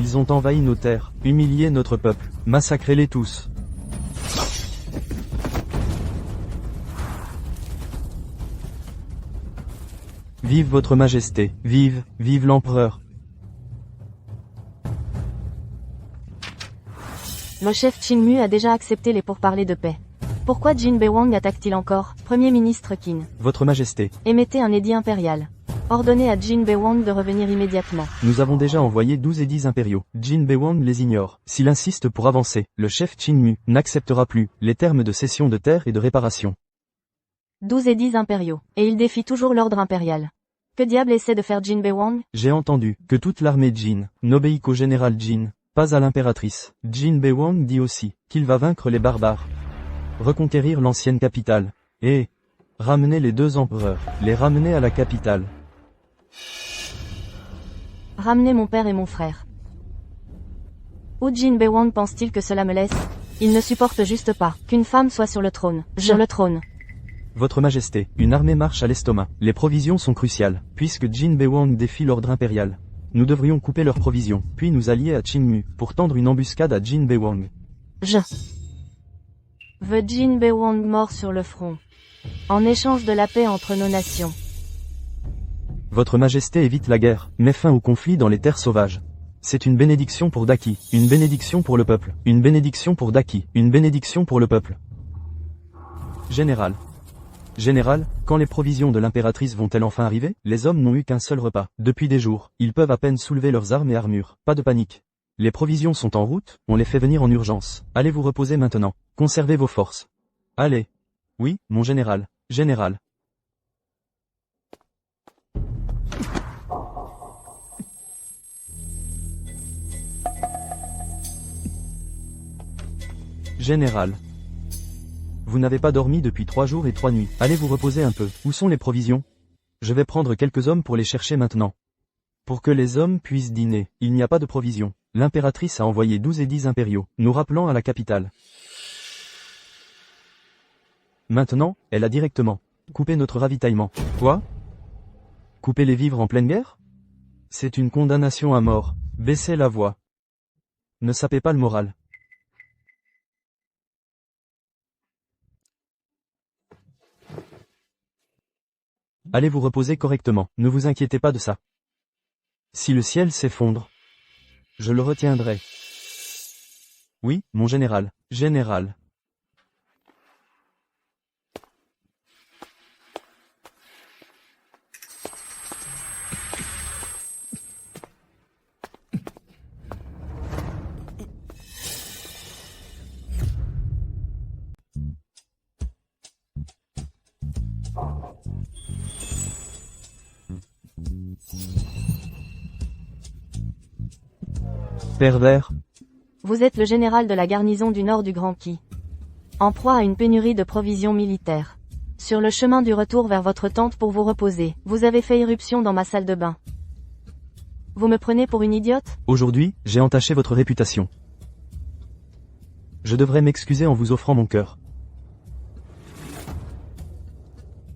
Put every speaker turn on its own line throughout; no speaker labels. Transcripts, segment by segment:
Ils ont envahi nos terres, humilié notre peuple, massacrez-les tous. Vive votre majesté, vive, vive l'empereur.
Le chef Qingmu a déjà accepté les pourparlers de paix. Pourquoi Jin Bewang attaque-t-il encore? Premier ministre Qin.
Votre majesté,
Émettez un édit impérial. Ordonnez à Jin Bewang de revenir immédiatement.
nous avons déjà envoyé 12 édits impériaux. Jin Bewang les ignore. S'il insiste pour avancer, le chef Qingmu n'acceptera plus les termes de cession de terre et de réparation.
12 édits impériaux. Et il défie toujours l'ordre impérial. Que diable essaie de faire Jin Bewang?
J'ai entendu que toute l'armée Jin n'obéit qu'au général Jin, pas à l'impératrice. Jin Bewang dit aussi qu'il va vaincre les barbares, reconquérir l'ancienne capitale, et ramener les deux empereurs, les ramener à la capitale.
Ramenez mon père et mon frère. Où Jin Bewang pense-t-il que cela me laisse? Il ne supporte juste pas qu'une femme soit sur le trône. Sur le trône.
Votre majesté, une armée marche à l'estomac. Les provisions sont cruciales, puisque Jin Bewang défie l'ordre impérial. Nous devrions couper leurs provisions, puis nous allier à Qingmu, pour tendre une embuscade à Jin Bewang.
Je veux Jin Bewang mort sur le front. En échange de la paix entre nos nations.
Votre majesté évite la guerre, met fin au conflit dans les terres sauvages. C'est une bénédiction pour Daki, une bénédiction pour le peuple, une bénédiction pour Daki, une bénédiction pour le peuple. Général. Général, quand les provisions de l'impératrice vont-elles enfin arriver? Les hommes n'ont eu qu'un seul repas. Depuis des jours, ils peuvent à peine soulever leurs armes et armures. Pas de panique. Les provisions sont en route, on les fait venir en urgence. Allez vous reposer maintenant. Conservez vos forces. Allez. Oui, mon général. Général. Général. Vous n'avez pas dormi depuis 3 jours et 3 nuits. Allez vous reposer un peu. Où sont les provisions? Je vais prendre quelques hommes pour les chercher maintenant. Pour que les hommes puissent dîner, il n'y a pas de provisions. L'impératrice a envoyé 12 édits impériaux, nous rappelant à la capitale. Maintenant, elle a directement coupé notre ravitaillement. Quoi? Couper les vivres en pleine guerre? C'est une condamnation à mort. Baissez la voix. Ne sapez pas le moral. Allez vous reposer correctement, ne vous inquiétez pas de ça. Si le ciel s'effondre, je le retiendrai. Oui, mon général, général. Pervers.
Vous êtes le général de la garnison du nord du Grand Qi. En proie à une pénurie de provisions militaires. Sur le chemin du retour vers votre tente pour vous reposer, vous avez fait irruption dans ma salle de bain. Vous me prenez pour une idiote?
Aujourd'hui, j'ai entaché votre réputation. Je devrais m'excuser en vous offrant mon cœur.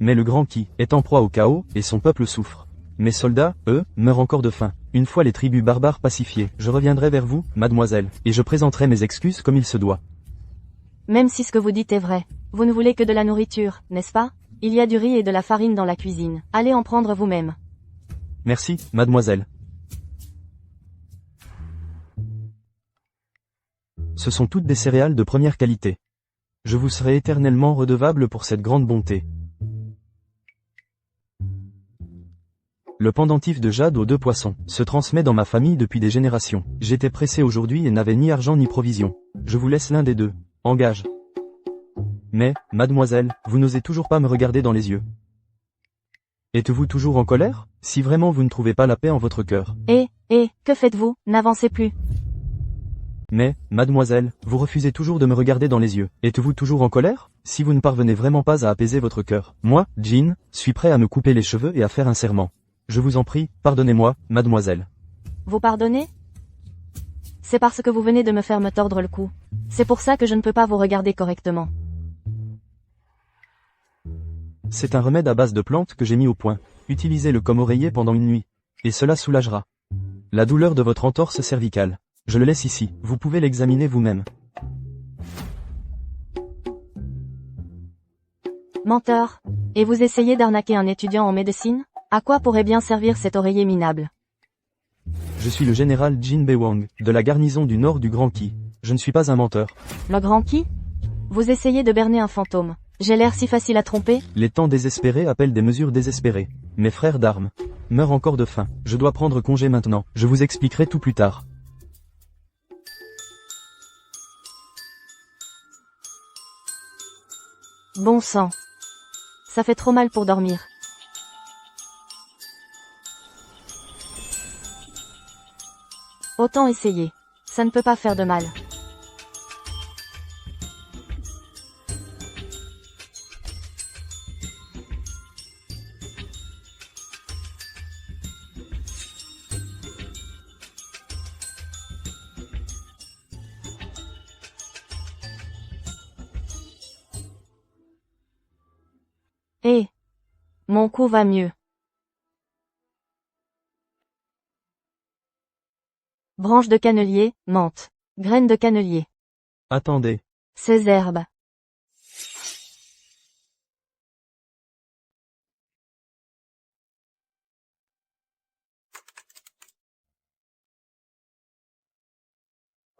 Mais le Grand Qi est en proie au chaos, et son peuple souffre. Mes soldats, eux, meurent encore de faim. Une fois les tribus barbares pacifiées, je reviendrai vers vous, mademoiselle, et je présenterai mes excuses comme il se doit.
Même si ce que vous dites est vrai, vous ne voulez que de la nourriture, n'est-ce pas? Il y a du riz et de la farine dans la cuisine. Allez en prendre vous-même.
Merci, mademoiselle. Ce sont toutes des céréales de première qualité. Je vous serai éternellement redevable pour cette grande bonté. Le pendentif de jade aux 2 poissons se transmet dans ma famille depuis des générations. J'étais pressé aujourd'hui et n'avais ni argent ni provision. Je vous laisse l'un des deux. Engage. Mais, mademoiselle, vous n'osez toujours pas me regarder dans les yeux. Êtes-vous toujours en colère? Si vraiment vous ne trouvez pas la paix en votre cœur.
Que faites-vous? N'avancez plus.
Mais, mademoiselle, vous refusez toujours de me regarder dans les yeux. Êtes-vous toujours en colère? Si vous ne parvenez vraiment pas à apaiser votre cœur, moi, Jin, suis prêt à me couper les cheveux et à faire un serment. Je vous en prie, pardonnez-moi, mademoiselle.
Vous pardonnez? C'est parce que vous venez de me faire me tordre le cou. C'est pour ça que je ne peux pas vous regarder correctement.
C'est un remède à base de plantes que j'ai mis au point. Utilisez-le comme oreiller pendant une nuit. Et cela soulagera. La douleur de votre entorse cervicale. Je le laisse ici, vous pouvez l'examiner vous-même.
Menteur. Et vous essayez d'arnaquer un étudiant en médecine? À quoi pourrait bien servir cet oreiller minable?
Je suis le général Jin Bewang, de la garnison du nord du Grand Qi. Je ne suis pas un menteur.
Le grand qui? Vous essayez de berner un fantôme. J'ai l'air si facile à tromper?
Les temps désespérés appellent des mesures désespérées. Mes frères d'armes meurent encore de faim. Je dois prendre congé maintenant. Je vous expliquerai tout plus tard.
Bon sang. Ça fait trop mal pour dormir. Autant essayer. Ça ne peut pas faire de mal. Eh, mon cou va mieux. Branche de cannelier, menthe. Graines de cannelier.
Attendez.
Ces herbes.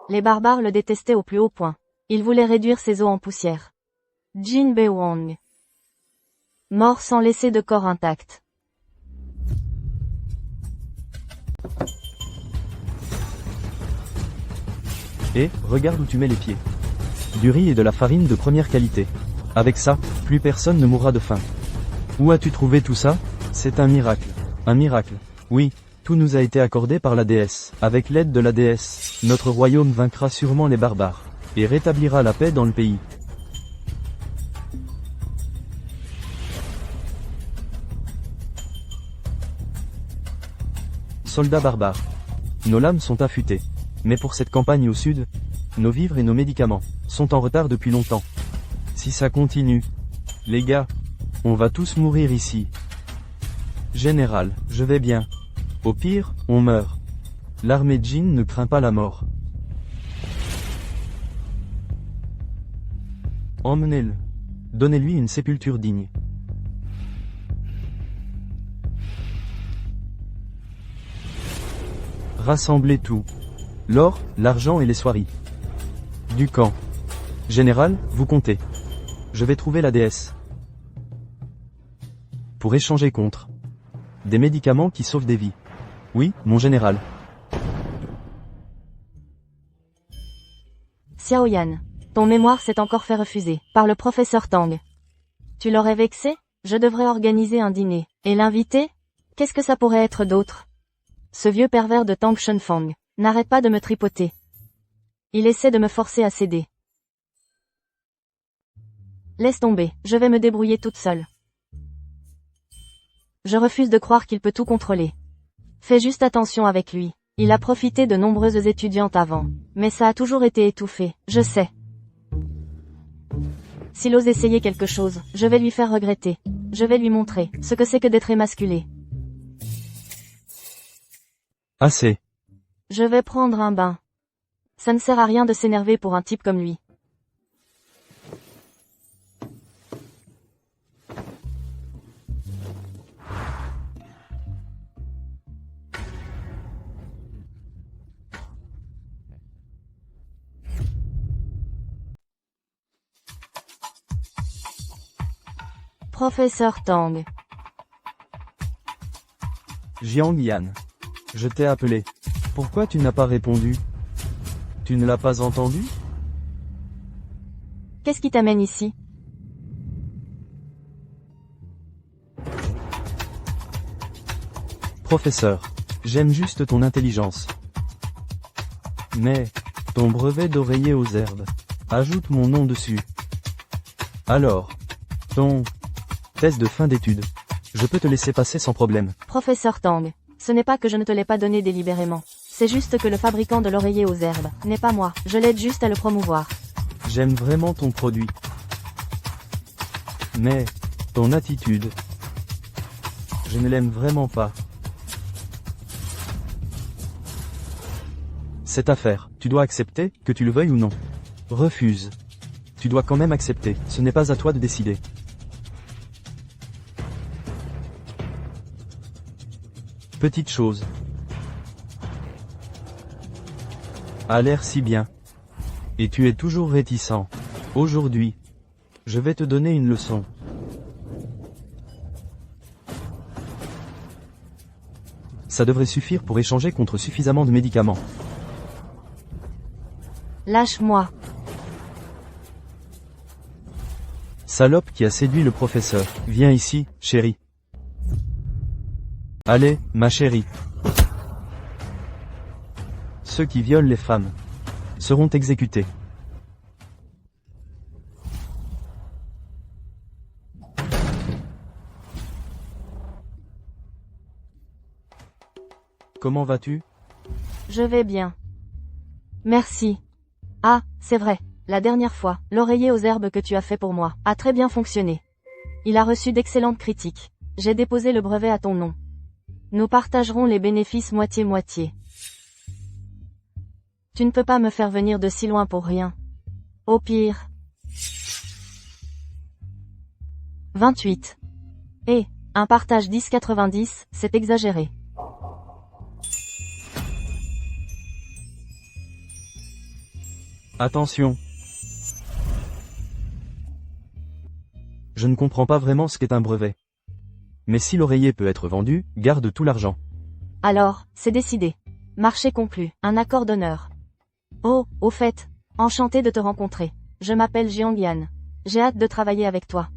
Les barbares le détestaient au plus haut point. Ils voulaient réduire ses os en poussière. Jin Bewang. Mort sans laisser de corps intact.
Et, regarde où tu mets les pieds. Du riz et de la farine de première qualité. Avec ça, plus personne ne mourra de faim. Où as-tu trouvé tout ça? C'est un miracle. Un miracle. Oui, tout nous a été accordé par la déesse. Avec l'aide de la déesse, notre royaume vaincra sûrement les barbares. Et rétablira la paix dans le pays. Soldats barbares. Nos lames sont affûtées. Mais pour cette campagne au sud, nos vivres et nos médicaments sont en retard depuis longtemps. Si ça continue, les gars, on va tous mourir ici. Général, je vais bien. Au pire, on meurt. L'armée Jin ne craint pas la mort. Emmenez-le. Donnez-lui une sépulture digne. Rassemblez tout. L'or, l'argent et les soieries. Du camp. Général, vous comptez. Je vais trouver la déesse. Pour échanger contre. Des médicaments qui sauvent des vies. Oui, mon général.
Xiaoyan. Ton mémoire s'est encore fait refuser, par le professeur Tang. Tu l'aurais vexé? Je devrais organiser un dîner. Et l'inviter? Qu'est-ce que ça pourrait être d'autre? Ce vieux pervers de Tang Shenfang n'arrête pas de me tripoter. Il essaie de me forcer à céder. Laisse tomber, je vais me débrouiller toute seule. Je refuse de croire qu'il peut tout contrôler. Fais juste attention avec lui. Il a profité de nombreuses étudiantes avant. Mais ça a toujours été étouffé, je sais. S'il ose essayer quelque chose, je vais lui faire regretter. Je vais lui montrer ce que c'est que d'être émasculé.
Assez.
Je vais prendre un bain. Ça ne sert à rien de s'énerver pour un type comme lui. Professeur Tang.
Jiang Yan. Je t'ai appelé. Pourquoi tu n'as pas répondu? Tu ne l'as pas entendu?
Qu'est-ce qui t'amène ici?
Professeur, j'aime juste ton intelligence. Mais, ton brevet d'oreiller aux herbes. Ajoute mon nom dessus. Alors, ton test de fin d'études. Je peux te laisser passer sans problème.
Professeur Tang. Ce n'est pas que je ne te l'ai pas donné délibérément. C'est juste que le fabricant de l'oreiller aux herbes n'est pas moi. Je l'aide juste à le promouvoir.
J'aime vraiment ton produit. Mais, ton attitude, je ne l'aime vraiment pas. Cette affaire, tu dois accepter, que tu le veuilles ou non. Refuse. Tu dois quand même accepter, ce n'est pas à toi de décider. Petite chose. A l'air si bien. Et tu es toujours réticent. Aujourd'hui, je vais te donner une leçon. Ça devrait suffire pour échanger contre suffisamment de médicaments.
Lâche-moi.
Salope qui a séduit le professeur. Viens ici, chérie. Allez, ma chérie. Ceux qui violent les femmes seront exécutés. Comment vas-tu?
Je vais bien. Merci. Ah, c'est vrai. La dernière fois, l'oreiller aux herbes que tu as fait pour moi a très bien fonctionné. Il a reçu d'excellentes critiques. J'ai déposé le brevet à ton nom. Nous partagerons les bénéfices moitié-moitié. Tu ne peux pas me faire venir de si loin pour rien. Au pire. 28. Et, un partage 10-90, c'est exagéré.
Attention. Je ne comprends pas vraiment ce qu'est un brevet. Mais si l'oreiller peut être vendu, garde tout l'argent.
Alors, c'est décidé. Marché conclu, un accord d'honneur. Oh, au fait, enchanté de te rencontrer. Je m'appelle Jiang Yan. J'ai hâte de travailler avec toi.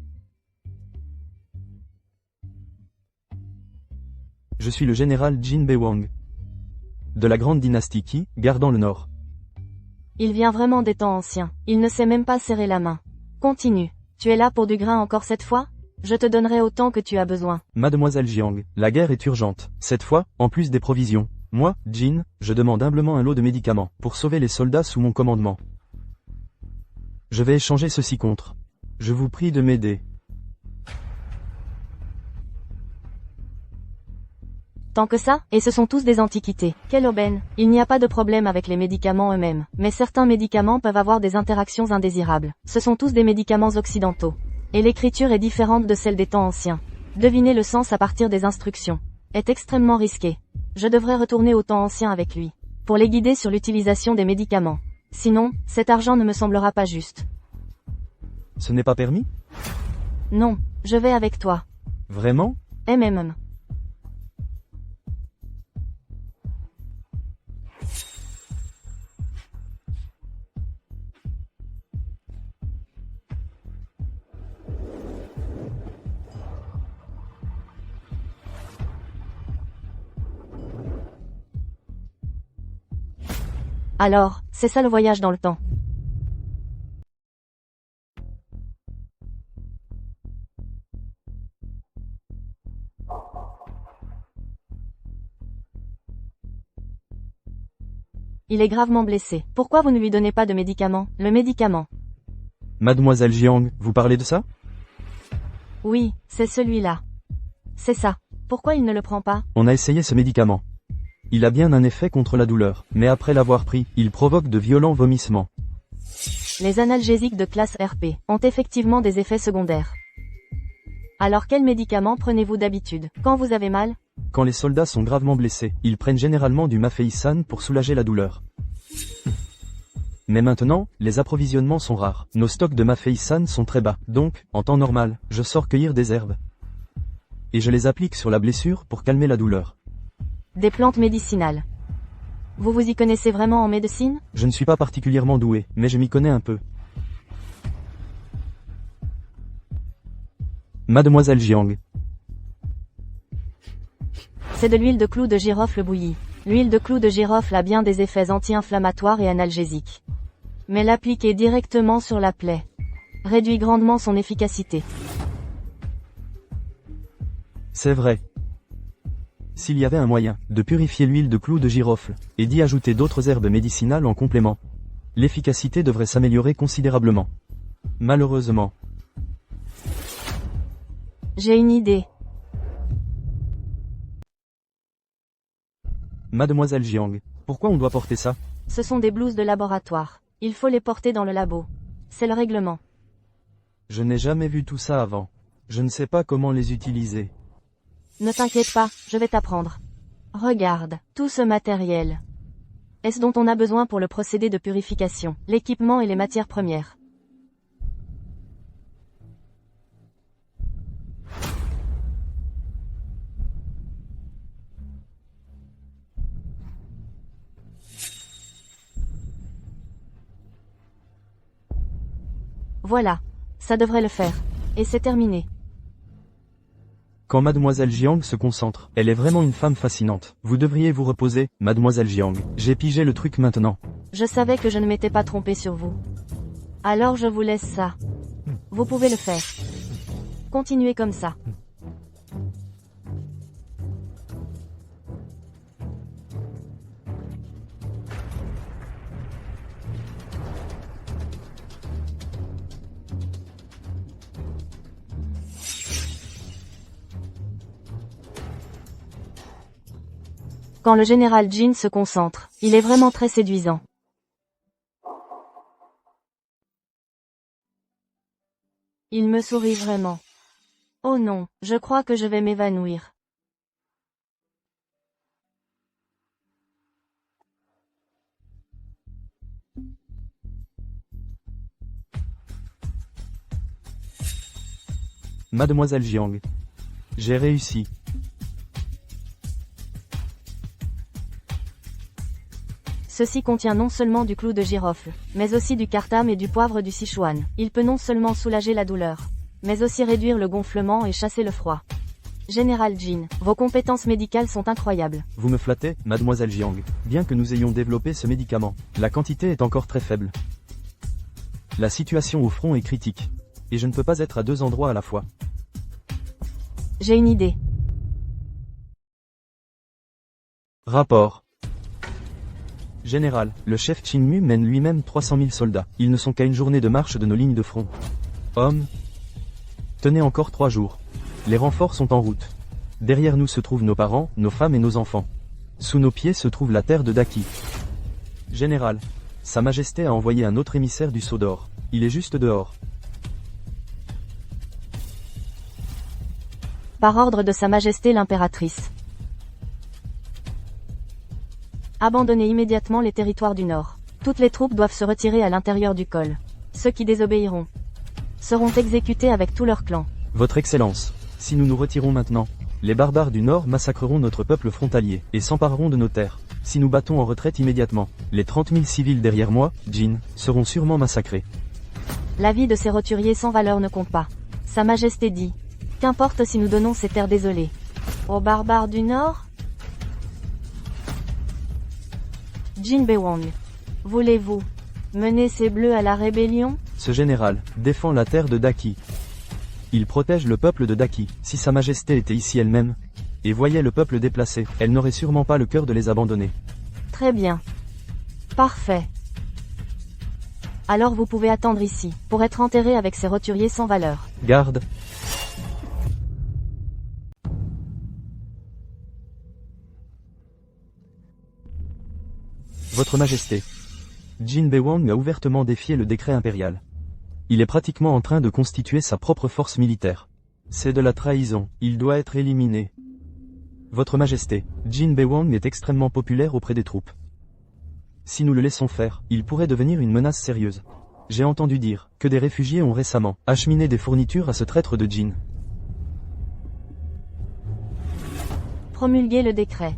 Je suis le général Jin Bewang. De la grande dynastie Qi, gardant le nord.
Il vient vraiment des temps anciens. Il ne sait même pas serrer la main. Continue. Tu es là pour du grain encore cette fois? Je te donnerai autant que tu as besoin.
Mademoiselle Jiang, la guerre est urgente. Cette fois, en plus des provisions. Moi, Jin, je demande humblement un lot de médicaments, pour sauver les soldats sous mon commandement. Je vais échanger ceci contre. Je vous prie de m'aider.
Tant que ça, et ce sont tous des antiquités. Quelle aubaine. Il n'y a pas de problème avec les médicaments eux-mêmes, mais certains médicaments peuvent avoir des interactions indésirables. Ce sont tous des médicaments occidentaux. Et l'écriture est différente de celle des temps anciens. Deviner le sens à partir des instructions est extrêmement risqué. Je devrais retourner au temps ancien avec lui, pour les guider sur l'utilisation des médicaments. Sinon, cet argent ne me semblera pas juste.
Ce n'est pas permis?
Non, je vais avec toi.
Vraiment?
MMM. Alors, c'est ça le voyage dans le temps. Il est gravement blessé. Pourquoi vous ne lui donnez pas de médicaments? Le médicament.
Mademoiselle Jiang, vous parlez de ça?
Oui, c'est celui-là. C'est ça. Pourquoi il ne le prend pas?
On a essayé ce médicament. Il a bien un effet contre la douleur, mais après l'avoir pris, il provoque de violents vomissements.
Les analgésiques de classe RP ont effectivement des effets secondaires. Alors quels médicaments prenez-vous d'habitude, quand vous avez mal?
Quand les soldats sont gravement blessés, ils prennent généralement du Mafeisan pour soulager la douleur. Mais maintenant, les approvisionnements sont rares. Nos stocks de Mafeisan sont très bas, donc, en temps normal, je sors cueillir des herbes. Et je les applique sur la blessure pour calmer la douleur.
Des plantes médicinales. Vous vous y connaissez vraiment en médecine?
Je ne suis pas particulièrement doué, mais je m'y connais un peu. Mademoiselle Jiang.
C'est de l'huile de clou de girofle bouillie. L'huile de clou de girofle a bien des effets anti-inflammatoires et analgésiques. Mais l'appliquer directement sur la plaie réduit grandement son efficacité.
C'est vrai. S'il y avait un moyen de purifier l'huile de clou de girofle, et d'y ajouter d'autres herbes médicinales en complément, l'efficacité devrait s'améliorer considérablement. Malheureusement.
J'ai une idée.
Mademoiselle Jiang, pourquoi on doit porter ça?
Ce sont des blouses de laboratoire. Il faut les porter dans le labo. C'est le règlement.
Je n'ai jamais vu tout ça avant. Je ne sais pas comment les utiliser.
Ne t'inquiète pas, je vais t'apprendre. Regarde, tout ce matériel. Est ce dont on a besoin pour le procédé de purification, l'équipement et les matières premières. Voilà. Ça devrait le faire. Et c'est terminé.
Quand Mademoiselle Jiang se concentre, elle est vraiment une femme fascinante. Vous devriez vous reposer, Mademoiselle Jiang. J'ai pigé le truc maintenant.
Je savais que je ne m'étais pas trompé sur vous. Alors je vous laisse ça. Vous pouvez le faire. Continuez comme ça. Quand le général Jin se concentre, il est vraiment très séduisant. Il me sourit vraiment. Oh non, je crois que je vais m'évanouir.
Mademoiselle Jiang. J'ai réussi.
Ceci contient non seulement du clou de girofle, mais aussi du cartame et du poivre du Sichuan. Il peut non seulement soulager la douleur, mais aussi réduire le gonflement et chasser le froid. Général Jin, vos compétences médicales sont incroyables.
Vous me flattez, Mademoiselle Jiang. Bien que nous ayons développé ce médicament, la quantité est encore très faible. La situation au front est critique. Et je ne peux pas être à deux endroits à la fois.
J'ai une idée.
Rapport. Général, le chef Qingmu mène lui-même 300 000 soldats. Ils ne sont qu'à une journée de marche de nos lignes de front. Hommes, tenez encore 3 jours. Les renforts sont en route. Derrière nous se trouvent nos parents, nos femmes et nos enfants. Sous nos pieds se trouve la terre de Daki. Général, Sa Majesté a envoyé un autre émissaire du Sceau d'Or. Il est juste dehors.
Par ordre de Sa Majesté l'impératrice. Abandonnez immédiatement les territoires du Nord. Toutes les troupes doivent se retirer à l'intérieur du col. Ceux qui désobéiront seront exécutés avec tout leur clan.
Votre Excellence, si nous nous retirons maintenant, les barbares du Nord massacreront notre peuple frontalier, et s'empareront de nos terres. Si nous battons en retraite immédiatement, les 30 000 civils derrière moi, Jin, seront sûrement massacrés.
La vie de ces roturiers sans valeur ne compte pas. Sa Majesté dit. Qu'importe si nous donnons ces terres désolées aux barbares du Nord? Jin Bewang. Voulez-vous mener ces bleus à la rébellion?
Ce général défend la terre de Daki. Il protège le peuple de Daki. Si Sa Majesté était ici elle-même, et voyait le peuple déplacé, elle n'aurait sûrement pas le cœur de les abandonner.
Très bien. Parfait. Alors vous pouvez attendre ici, pour être enterré avec ces roturiers sans valeur.
Garde. Votre Majesté. Jin Bewang a ouvertement défié le décret impérial. Il est pratiquement en train de constituer sa propre force militaire. C'est de la trahison, il doit être éliminé. Votre Majesté, Jin Bewang est extrêmement populaire auprès des troupes. Si nous le laissons faire, il pourrait devenir une menace sérieuse. J'ai entendu dire que des réfugiés ont récemment acheminé des fournitures à ce traître de Jin.
Promulguez le décret.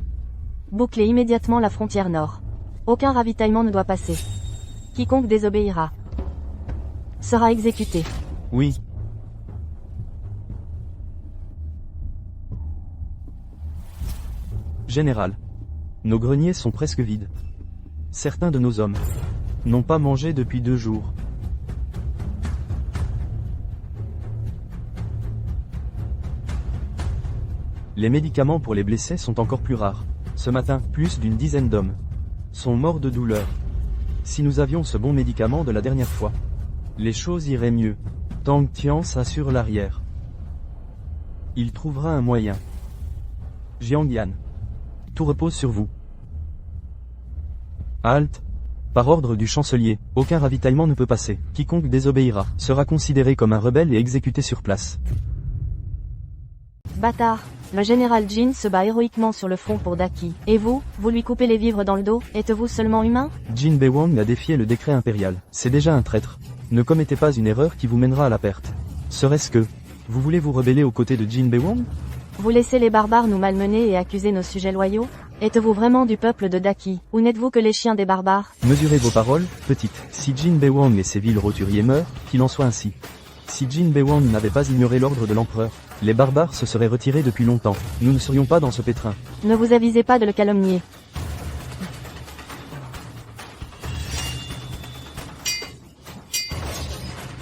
Bouclez immédiatement la frontière nord. Aucun ravitaillement ne doit passer. Quiconque désobéira sera exécuté.
Oui. Général. Nos greniers sont presque vides. Certains de nos hommes n'ont pas mangé depuis 2 jours. Les médicaments pour les blessés sont encore plus rares. Ce matin, plus d'une dizaine d'hommes sont morts de douleur. Si nous avions ce bon médicament de la dernière fois, les choses iraient mieux. Tang Tian s'assure l'arrière. Il trouvera un moyen. Jiang Yan. Tout repose sur vous. Halte, Par ordre du chancelier, aucun ravitaillement ne peut passer. Quiconque désobéira sera considéré comme un rebelle et exécuté sur place.
Bâtard. Le général Jin se bat héroïquement sur le front pour Daki. Et vous lui coupez les vivres dans le dos? Êtes-vous seulement humain?
Jin Bewang a défié le décret impérial. C'est déjà un traître. Ne commettez pas une erreur qui vous mènera à la perte. Serait-ce que vous voulez vous rebeller aux côtés de Jin Bewang?
Vous laissez les barbares nous malmener et accuser nos sujets loyaux? Êtes-vous vraiment du peuple de Daki, ou n'êtes-vous que les chiens des barbares?
Mesurez vos paroles, petite. Si Jin Bewang et ses vils roturiers meurent, qu'il en soit ainsi. Si Jin Bewang n'avait pas ignoré l'ordre de l'empereur, les barbares se seraient retirés depuis longtemps. Nous ne serions pas dans ce pétrin.
Ne vous avisez pas de le calomnier.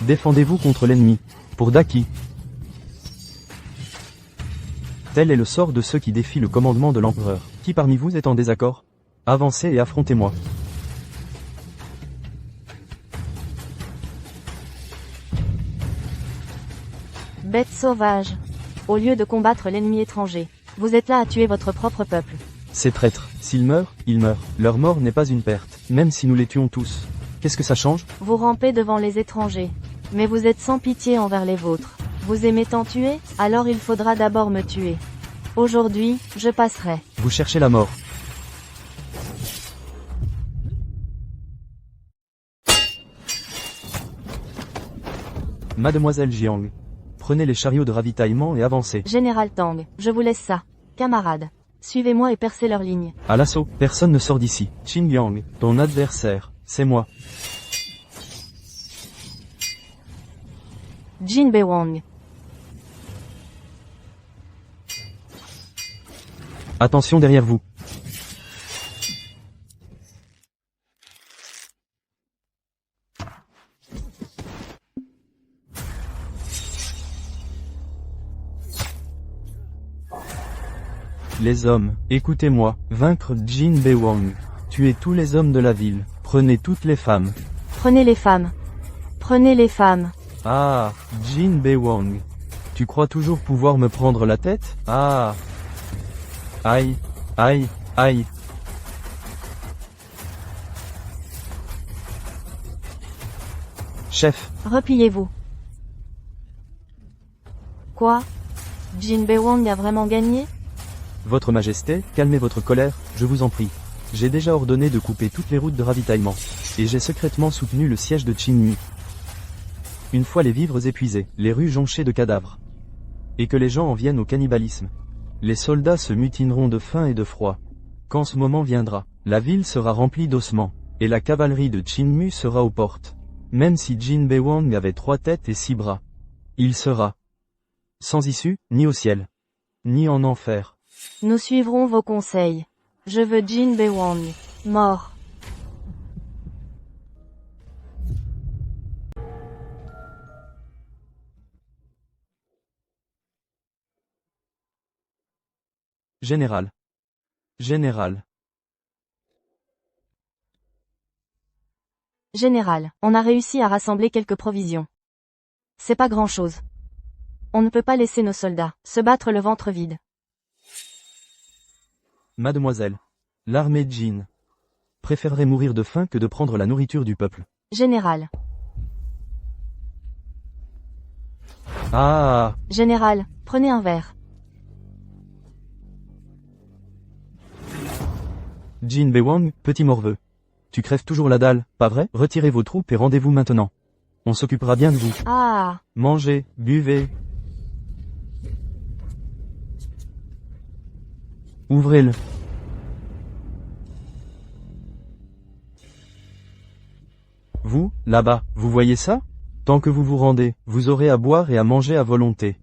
Défendez-vous contre l'ennemi. Pour Daki. Tel est le sort de ceux qui défient le commandement de l'empereur. Qui parmi vous est en désaccord? Avancez et affrontez-moi.
Bête sauvage. Au lieu de combattre l'ennemi étranger, vous êtes là à tuer votre propre peuple.
Ces traîtres, s'ils meurent, ils meurent. Leur mort n'est pas une perte, même si nous les tuons tous. Qu'est-ce que ça change?
Vous rampez devant les étrangers. Mais vous êtes sans pitié envers les vôtres. Vous aimez tant tuer? Alors il faudra d'abord me tuer. Aujourd'hui, je passerai.
Vous cherchez la mort. Mademoiselle Jiang. Prenez les chariots de ravitaillement et avancez.
Général Tang, je vous laisse ça. Camarades, suivez-moi et percez leur ligne.
À l'assaut, personne ne sort d'ici. Qin Yang, ton adversaire, c'est moi.
Jin Bewang.
Attention derrière vous. Les hommes, écoutez-moi, vaincre Jin Bewang. Tuez tous les hommes de la ville, prenez toutes les femmes.
Prenez les femmes. Prenez les femmes.
Ah, Jin Bewang. Tu crois toujours pouvoir me prendre la tête? Ah. Aïe, aïe, aïe. Chef.
Repliez-vous. Quoi? Jin Bewang a vraiment gagné?
Votre Majesté, calmez votre colère, je vous en prie. J'ai déjà ordonné de couper toutes les routes de ravitaillement. Et j'ai secrètement soutenu le siège de Qingmu. Une fois les vivres épuisés, les rues jonchées de cadavres. Et que les gens en viennent au cannibalisme. Les soldats se mutineront de faim et de froid. Quand ce moment viendra, la ville sera remplie d'ossements, et la cavalerie de Qingmu sera aux portes. Même si Jin Bewang avait 3 têtes et 6 bras. Il sera sans issue, ni au ciel, ni en enfer.
Nous suivrons vos conseils. Je veux Jin Bewang mort.
Général. Général.
Général, on a réussi à rassembler quelques provisions. C'est pas grand-chose. On ne peut pas laisser nos soldats se battre le ventre vide.
Mademoiselle. L'armée Jin préférerait mourir de faim que de prendre la nourriture du peuple.
Général.
Ah.
Général, prenez un verre.
Jin Bewang, petit morveux. Tu crèves toujours la dalle, pas vrai? Retirez vos troupes et rendez-vous maintenant. On s'occupera bien de vous.
Ah.
Mangez, buvez. Ouvrez-le. Vous, là-bas, vous voyez ça? Tant que vous vous rendez, vous aurez à boire et à manger à volonté.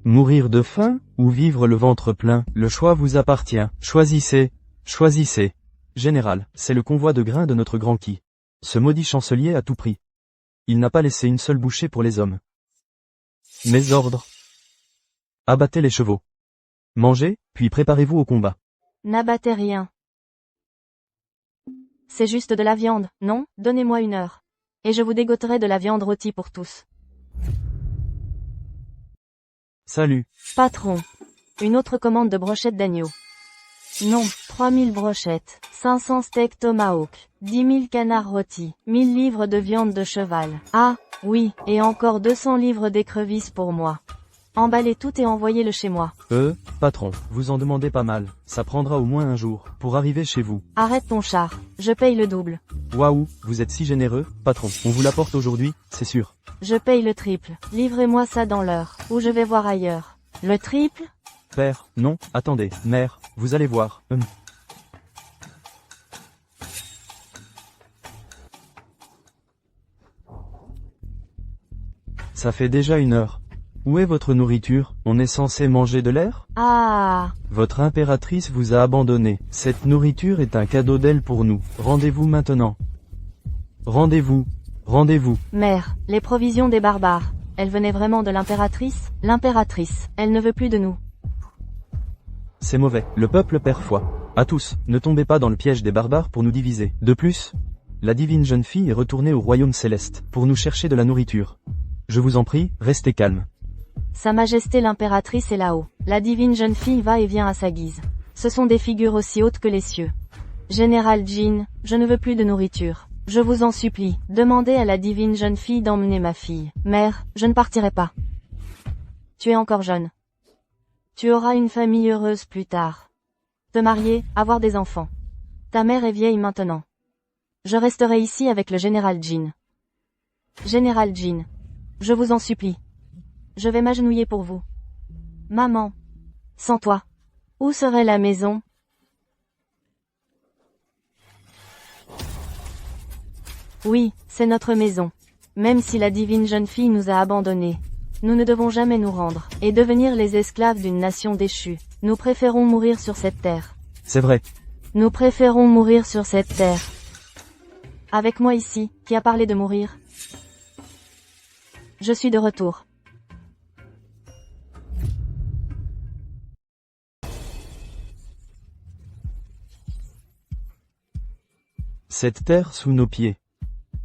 Mourir de faim, ou vivre le ventre plein, le choix vous appartient. Choisissez. Choisissez. Général, c'est le convoi de grains de notre grand Qi. Ce maudit chancelier a tout pris. Il n'a pas laissé une seule bouchée pour les hommes. Mes ordres. Abattez les chevaux. Mangez, puis préparez-vous au combat.
N'abattez rien. C'est juste de la viande, non? Donnez-moi 1 heure. Et je vous dégoterai de la viande rôtie pour tous.
Salut.
Patron. Une autre commande de brochettes d'agneau. Non, 3000 brochettes. 500 steaks tomahawk, 10 000 canards rôtis, 1000 livres de viande de cheval. Ah, oui, et encore 200 livres d'écrevisses pour moi. Emballez tout et envoyez-le chez moi.
Patron, vous en demandez pas mal. Ça prendra au moins un jour, pour arriver chez vous.
Arrête ton char, je paye le double.
Waouh, vous êtes si généreux, patron. On vous l'apporte aujourd'hui, c'est sûr.
Je paye le triple. Livrez-moi ça dans l'heure, ou je vais voir ailleurs. Le triple?
Père, non, attendez, mère, vous allez voir. Ça fait déjà 1 heure. Où est votre nourriture? On est censé manger de l'air?
Ah!
Votre impératrice vous a abandonné. Cette nourriture est un cadeau d'elle pour nous. Rendez-vous maintenant. Rendez-vous. Rendez-vous.
Mère, les provisions des barbares. Elles venaient vraiment de l'impératrice? L'impératrice, elle ne veut plus de nous.
C'est mauvais. Le peuple perd foi. À tous, ne tombez pas dans le piège des barbares pour nous diviser. De plus, la divine jeune fille est retournée au royaume céleste, pour nous chercher de la nourriture. Je vous en prie, restez calme.
Sa Majesté l'impératrice est là-haut. La divine jeune fille va et vient à sa guise. Ce sont des figures aussi hautes que les cieux. Général Jin, je ne veux plus de nourriture. Je vous en supplie, demandez à la divine jeune fille d'emmener ma fille. Mère, je ne partirai pas. Tu es encore jeune. Tu auras une famille heureuse plus tard. Te marier, avoir des enfants. Ta mère est vieille maintenant. Je resterai ici avec le général Jin. Général Jin, je vous en supplie. Je vais m'agenouiller pour vous. Maman. Sans toi. Où serait la maison? Oui, c'est notre maison. Même si la divine jeune fille nous a abandonnés. Nous ne devons jamais nous rendre, et devenir les esclaves d'une nation déchue. Nous préférons mourir sur cette terre.
C'est vrai.
Nous préférons mourir sur cette terre. Avec moi ici, qui a parlé de mourir? Je suis de retour.
Cette terre sous nos pieds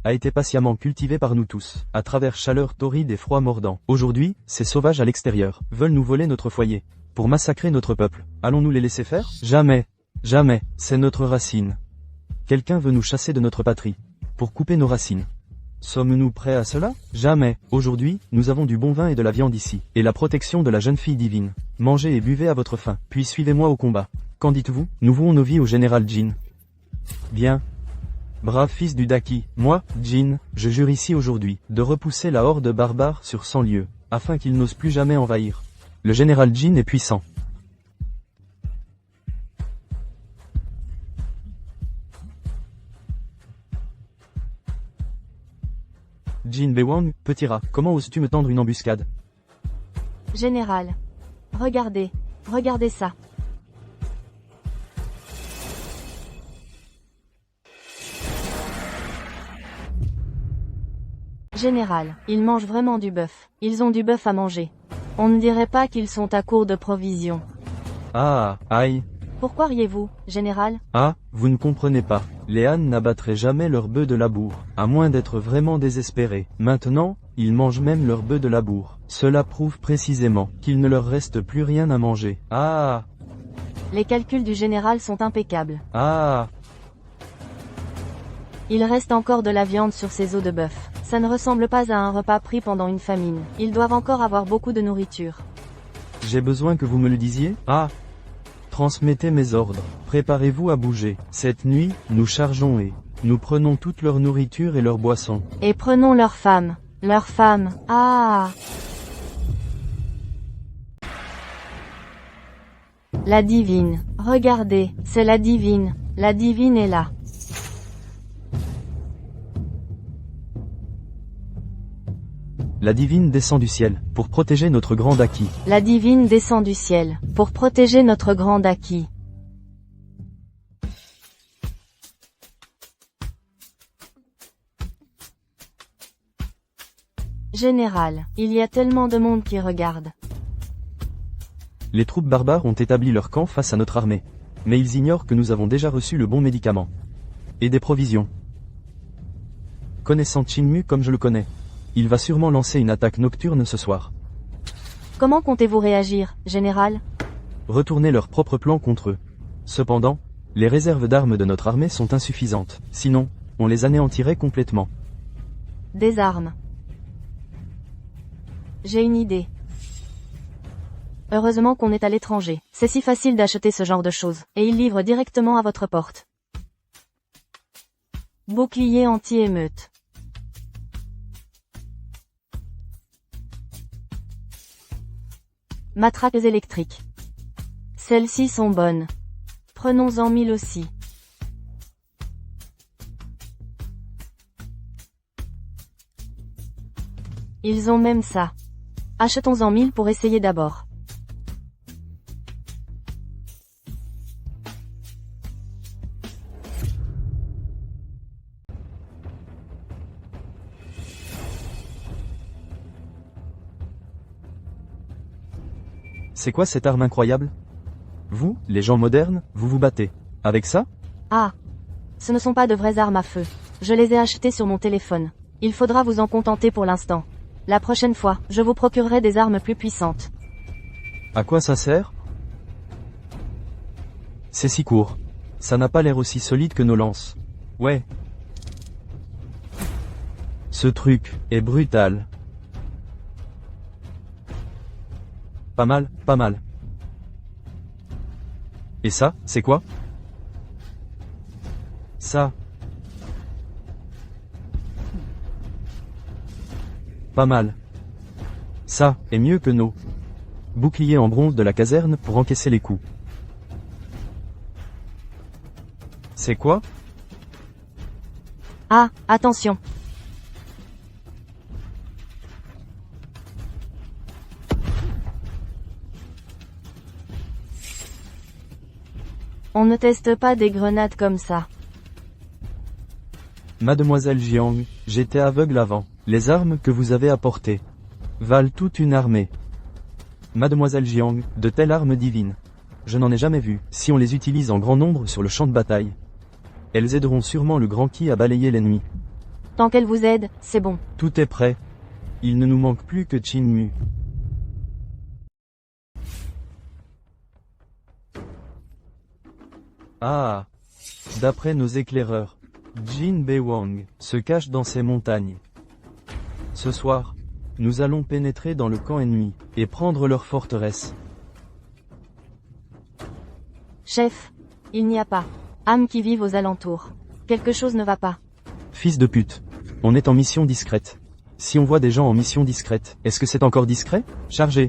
a été patiemment cultivée par nous tous, à travers chaleur torride et froid mordant. Aujourd'hui, ces sauvages à l'extérieur veulent nous voler notre foyer, pour massacrer notre peuple. Allons-nous les laisser faire? Jamais. Jamais. C'est notre racine. Quelqu'un veut nous chasser de notre patrie, pour couper nos racines. Sommes-nous prêts à cela? Jamais. Aujourd'hui, nous avons du bon vin et de la viande ici, et la protection de la jeune fille divine. Mangez et buvez à votre faim, puis suivez-moi au combat. Qu'en dites-vous? Nous vouons nos vies au général Jin. Bien. Brave fils du Daki, moi, Jin, je jure ici aujourd'hui, de repousser la horde barbare sur 100 lieues, afin qu'ils n'osent plus jamais envahir. Le général Jin est puissant. Jin Bewang, petit rat, comment oses-tu me tendre une embuscade?
Général. Regardez. Regardez ça. Général, ils mangent vraiment du bœuf. Ils ont du bœuf à manger. On ne dirait pas qu'ils sont à court de provisions.
Ah, aïe.
Pourquoi riez-vous, général?
Ah, vous ne comprenez pas. Les ânes n'abattraient jamais leur bœuf de labour, à moins d'être vraiment désespérés. Maintenant, ils mangent même leur bœuf de labour. Cela prouve précisément qu'il ne leur reste plus rien à manger. Ah!
Les calculs du général sont impeccables.
Ah!
Il reste encore de la viande sur ces os de bœuf. Ça ne ressemble pas à un repas pris pendant une famine. Ils doivent encore avoir beaucoup de nourriture.
J'ai besoin que vous me le disiez? Ah! Transmettez mes ordres. Préparez-vous à bouger. Cette nuit, nous chargeons et nous prenons toute leur nourriture et leurs boissons.
Et prenons leurs femmes. Leurs femmes. Ah! La divine. Regardez, c'est la divine. La divine est là.
La divine descend du ciel, pour protéger notre grand Daki.
La divine descend du ciel, pour protéger notre grand Daki. Général, il y a tellement de monde qui regarde.
Les troupes barbares ont établi leur camp face à notre armée. Mais ils ignorent que nous avons déjà reçu le bon médicament. Et des provisions. Connaissant Qingmu comme je le connais, il va sûrement lancer une attaque nocturne ce soir.
Comment comptez-vous réagir, général?
Retourner leur propre plan contre eux. Cependant, Les réserves d'armes de notre armée sont insuffisantes, sinon, on les anéantirait complètement.
Des armes. J'ai une idée. Heureusement qu'on est à l'étranger. C'est si facile d'acheter ce genre de choses, et ils livrent directement à votre porte. Bouclier anti-émeute. Matraques électriques. Celles-ci sont bonnes. Prenons-en 1000 aussi. Ils ont même ça. Achetons-en 1000 pour essayer d'abord.
C'est quoi cette arme incroyable? Vous, les gens modernes, vous vous battez. Avec ça?
Ah. Ce ne sont pas de vraies armes à feu. Je les ai achetées sur mon téléphone. Il faudra vous en contenter pour l'instant. La prochaine fois, je vous procurerai des armes plus puissantes.
À quoi ça sert? C'est si court. Ça n'a pas l'air aussi solide que nos lances. Ouais. Ce truc est brutal. Pas mal, pas mal. Et ça, c'est quoi? Ça. Pas mal. Ça est mieux que nos boucliers en bronze de la caserne pour encaisser les coups. C'est quoi?
Ah, attention. On ne teste pas des grenades comme ça.
Mademoiselle Jiang, j'étais aveugle avant. Les armes que vous avez apportées valent toute une armée. Mademoiselle Jiang, de telles armes divines. Je n'en ai jamais vu. Si on les utilise en grand nombre sur le champ de bataille, elles aideront sûrement le grand Qi à balayer l'ennemi.
Tant qu'elles vous aident, c'est bon.
Tout est prêt. Il ne nous manque plus que Qin Mu. Ah. D'après nos éclaireurs, Jin Bei-Wang se cache dans ces montagnes. Ce soir, nous allons pénétrer dans le camp ennemi et prendre leur forteresse.
Chef, il n'y a pas âmes qui vivent aux alentours. Quelque chose ne va pas.
Fils de pute. On est en mission discrète. Si on voit des gens en mission discrète, est-ce que c'est encore discret? Chargé.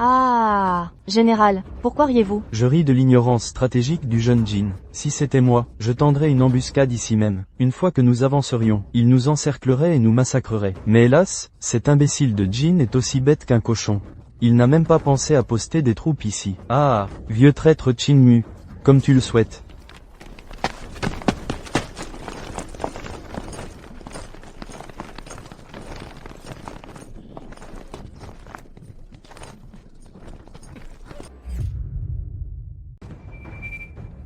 Ah, général, pourquoi riez-vous?
Je ris de l'ignorance stratégique du jeune Jin. Si c'était moi, je tendrais une embuscade ici même. Une fois que nous avancerions, il nous encerclerait et nous massacrerait. Mais hélas, cet imbécile de Jin est aussi bête qu'un cochon. Il n'a même pas pensé à poster des troupes ici. Ah, vieux traître Qin Mu, comme tu le souhaites.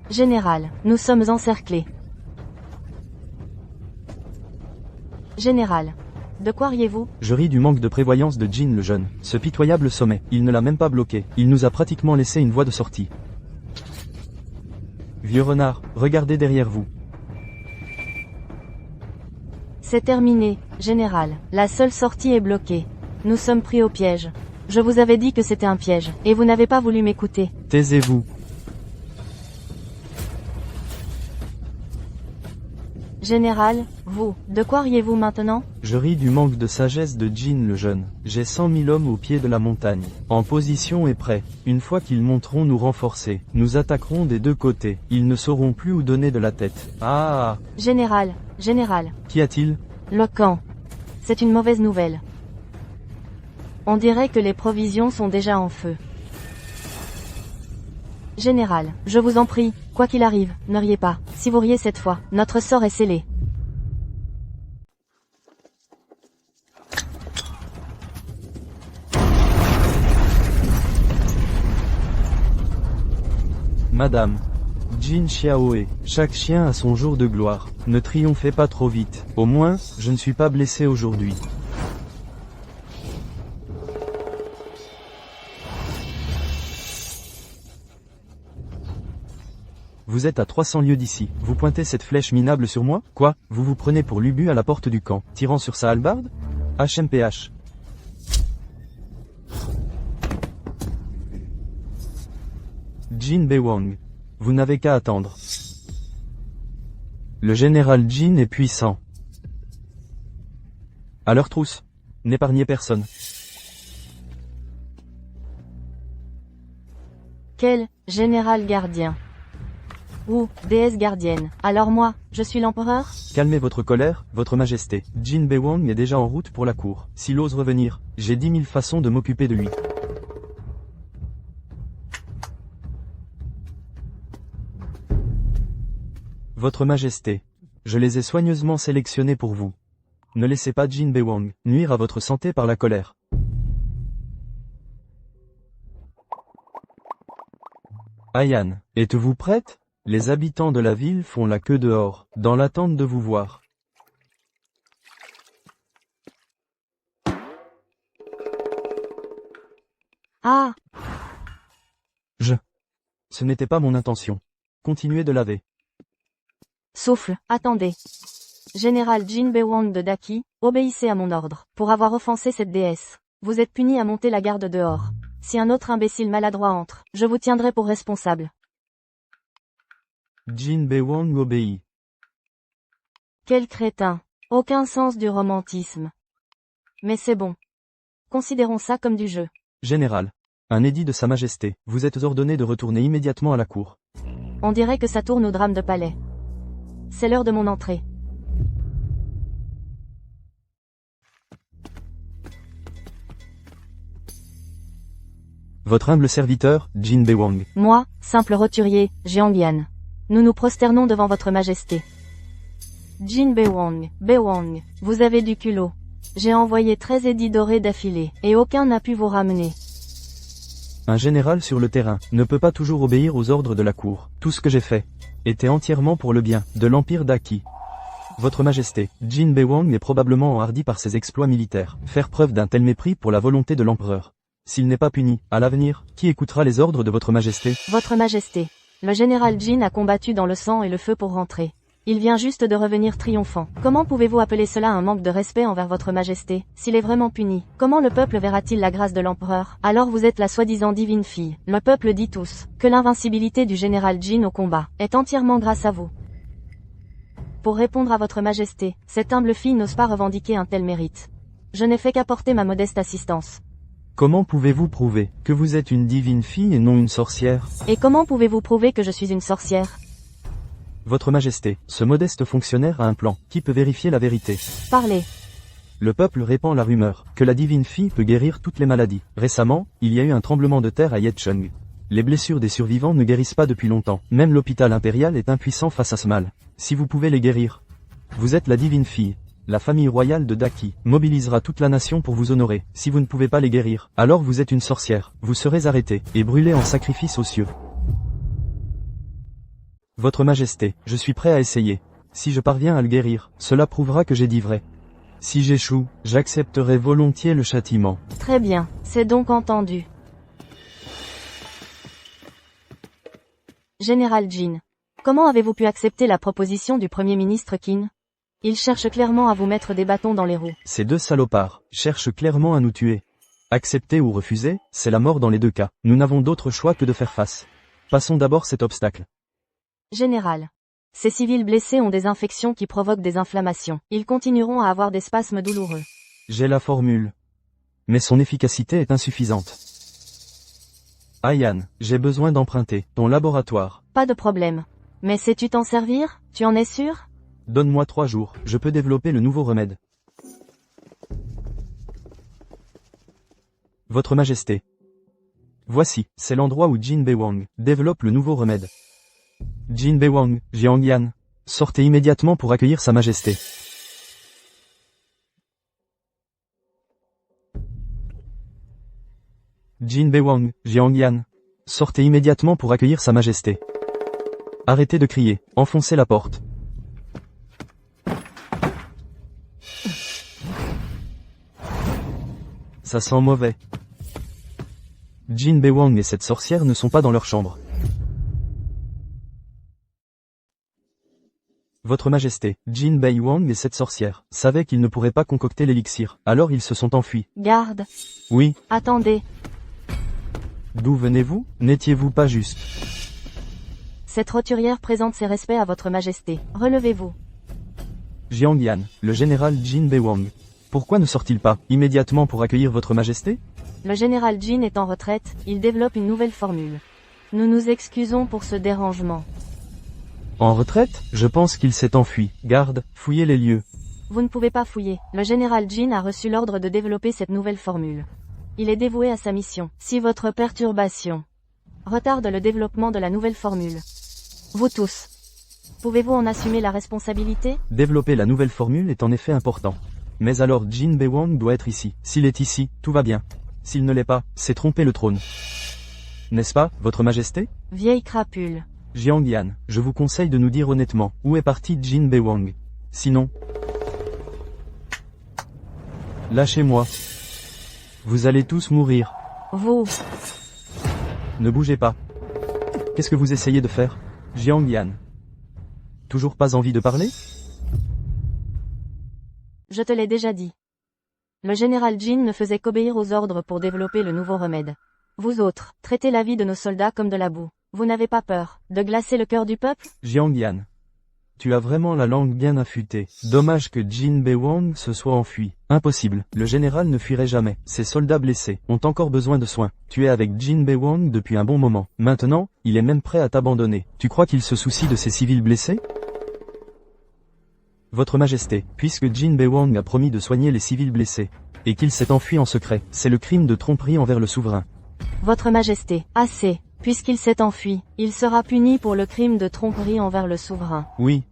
Général, nous sommes encerclés. Général, de quoi riez-vous?
Je ris du manque de prévoyance de Jin le jeune. Ce pitoyable sommet, il ne l'a même pas bloqué. Il nous a pratiquement laissé une voie de sortie. Vieux renard, regardez derrière vous.
C'est terminé, général. La seule sortie est bloquée. Nous sommes pris au piège. Je vous avais dit que c'était un piège, et vous n'avez pas voulu m'écouter.
Taisez-vous.
Général, vous, de quoi riez-vous maintenant?
Je ris du manque de sagesse de Jin le jeune. J'ai 100 000 hommes au pied de la montagne, en position et prêts. Une fois qu'ils monteront nous renforcer, nous attaquerons des deux côtés. Ils ne sauront plus où donner de la tête. Ah!
Général, général.
Qu'y a-t-il?
Le camp. C'est une mauvaise nouvelle. On dirait que les provisions sont déjà en feu. Général, je vous en prie, quoi qu'il arrive, ne riez pas. Si vous riez cette fois, notre sort est scellé.
Madame, Jin Xiaoe, chaque chien a son jour de gloire. Ne triomphez pas trop vite. Au moins, je ne suis pas blessé aujourd'hui. Vous êtes à 300 lieues d'ici. Vous pointez cette flèche minable sur moi? Quoi? Vous vous prenez pour Lubu à la porte du camp, tirant sur sa hallebarde? HMPH. Jin Bewang. Vous n'avez qu'à attendre. Le général Jin est puissant. À leur trousse. N'épargnez personne.
Quel général gardien? Ou déesse gardienne. Alors moi, je suis l'empereur?
Calmez votre colère, votre majesté. Jin Bewang est déjà en route pour la cour. S'il ose revenir, j'ai 10 000 façons de m'occuper de lui. Votre majesté, je les ai soigneusement sélectionnés pour vous. Ne laissez pas Jin Bewang nuire à votre santé par la colère. Ayan, êtes-vous prête? Les habitants de la ville font la queue dehors, dans l'attente de vous voir.
Ah!
Ce n'était pas mon intention. Continuez de laver.
Souffle, attendez. Général Jin Bewang de Daki, obéissez à mon ordre. Pour avoir offensé cette déesse, vous êtes puni à monter la garde dehors. Si un autre imbécile maladroit entre, je vous tiendrai pour responsable.
Jin Bewang obéit.
Quel crétin. Aucun sens du romantisme. Mais c'est bon. Considérons ça comme du jeu.
Général, un édit de Sa Majesté, vous êtes ordonné de retourner immédiatement à la cour.
On dirait que ça tourne au drame de palais. C'est l'heure de mon entrée.
Votre humble serviteur, Jin Bewang.
Moi, simple roturier, Jiangyan. Nous nous prosternons devant votre majesté. Jin Bewang, vous avez du culot. J'ai envoyé 13 édits dorés d'affilée, et aucun n'a pu vous ramener.
Un général sur le terrain ne peut pas toujours obéir aux ordres de la cour. Tout ce que j'ai fait était entièrement pour le bien de l'Empire d'Aki. Votre Majesté, Jin Bewang est probablement enhardi par ses exploits militaires. Faire preuve d'un tel mépris pour la volonté de l'empereur. S'il n'est pas puni, à l'avenir, qui écoutera les ordres de votre Majesté?
Votre Majesté, le général Jin a combattu dans le sang et le feu pour rentrer. Il vient juste de revenir triomphant. Comment pouvez-vous appeler cela un manque de respect envers votre majesté? S'il est vraiment puni, comment le peuple verra-t-il la grâce de l'empereur? Alors vous êtes la soi-disant divine fille. Le peuple dit tous que l'invincibilité du général Jin au combat est entièrement grâce à vous. Pour répondre à votre majesté, cette humble fille n'ose pas revendiquer un tel mérite. Je n'ai fait qu'apporter ma modeste assistance.
Comment pouvez-vous prouver que vous êtes une divine fille et non une sorcière?
Et comment pouvez-vous prouver que je suis une sorcière?
Votre Majesté, ce modeste fonctionnaire a un plan. Qui peut vérifier la vérité?
Parlez.
Le peuple répand la rumeur que la divine fille peut guérir toutes les maladies. Récemment, il y a eu un tremblement de terre à Yecheng. Les blessures des survivants ne guérissent pas depuis longtemps. Même l'hôpital impérial est impuissant face à ce mal. Si vous pouvez les guérir, vous êtes la divine fille. La famille royale de Daki mobilisera toute la nation pour vous honorer. Si vous ne pouvez pas les guérir, alors vous êtes une sorcière. Vous serez arrêté et brûlé en sacrifice aux cieux. Votre Majesté, je suis prêt à essayer. Si je parviens à le guérir, cela prouvera que j'ai dit vrai. Si j'échoue, j'accepterai volontiers le châtiment.
Très bien, c'est donc entendu. Général Jin, comment avez-vous pu accepter la proposition du Premier ministre Qin? Il cherche clairement à vous mettre des bâtons dans les roues.
Ces deux salopards cherchent clairement à nous tuer. Accepter ou refuser, c'est la mort dans les deux cas. Nous n'avons d'autre choix que de faire face. Passons d'abord cet obstacle.
Général. Ces civils blessés ont des infections qui provoquent des inflammations. Ils continueront à avoir des spasmes douloureux.
J'ai la formule. Mais son efficacité est insuffisante. Ayan, j'ai besoin d'emprunter ton laboratoire.
Pas de problème. Mais sais-tu t'en servir? Tu en es sûr?
Donne-moi 3 jours, je peux développer le nouveau remède. Votre Majesté. Voici, c'est l'endroit où Jin Bewang développe le nouveau remède. Jin Bewang, Jiangyan, sortez immédiatement pour accueillir Sa Majesté. Jin Bewang, Jiangyan, sortez immédiatement pour accueillir Sa Majesté. Arrêtez de crier, enfoncez la porte. Ça sent mauvais. Jin Bewang et cette sorcière ne sont pas dans leur chambre. Votre Majesté, Jin Bewang et cette sorcière savaient qu'ils ne pourraient pas concocter l'élixir, alors ils se sont enfuis.
Garde.
Oui,
Attendez.
d'où venez-vous? N'étiez-vous pas juste?
Cette roturière présente ses respects à votre majesté. Relevez-vous.
Jiang Yan, le général Jin Bewang. Pourquoi ne sort-il pas immédiatement pour accueillir votre Majesté?
Le général Jin est en retraite, il développe une nouvelle formule. Nous nous excusons pour ce dérangement.
En retraite? Je pense qu'il s'est enfui. Garde, fouillez les lieux.
Vous ne pouvez pas fouiller. Le général Jin a reçu l'ordre de développer cette nouvelle formule. Il est dévoué à sa mission. Si votre perturbation retarde le développement de la nouvelle formule, vous tous, pouvez-vous en assumer la responsabilité?
Développer la nouvelle formule est en effet important. Mais alors Jin Bewang doit être ici. S'il est ici, tout va bien. S'il ne l'est pas, c'est tromper le trône. N'est-ce pas, votre Majesté?
Vieille crapule.
Jiang Yan, je vous conseille de nous dire honnêtement, où est parti Jin Bewang? Sinon... Lâchez-moi. Vous allez tous mourir.
Vous.
Ne bougez pas. Qu'est-ce que vous essayez de faire? Jiang Yan. Toujours pas envie de parler?
Je te l'ai déjà dit. Le général Jin ne faisait qu'obéir aux ordres pour développer le nouveau remède. Vous autres, traitez la vie de nos soldats comme de la boue. Vous n'avez pas peur de glacer le cœur du peuple?
Jiang Yan. Tu as vraiment la langue bien affûtée. Dommage que Jin Bewang se soit enfui. Impossible. Le général ne fuirait jamais. Ses soldats blessés ont encore besoin de soins. Tu es avec Jin Bewang depuis un bon moment. Maintenant, il est même prêt à t'abandonner. Tu crois qu'il se soucie de ses civils blessés? Votre Majesté, puisque Jin Bewang a promis de soigner les civils blessés, et qu'il s'est enfui en secret, c'est le crime de tromperie envers le souverain.
Votre Majesté, assez. Puisqu'il s'est enfui, il sera puni pour le crime de tromperie envers le souverain.
Oui.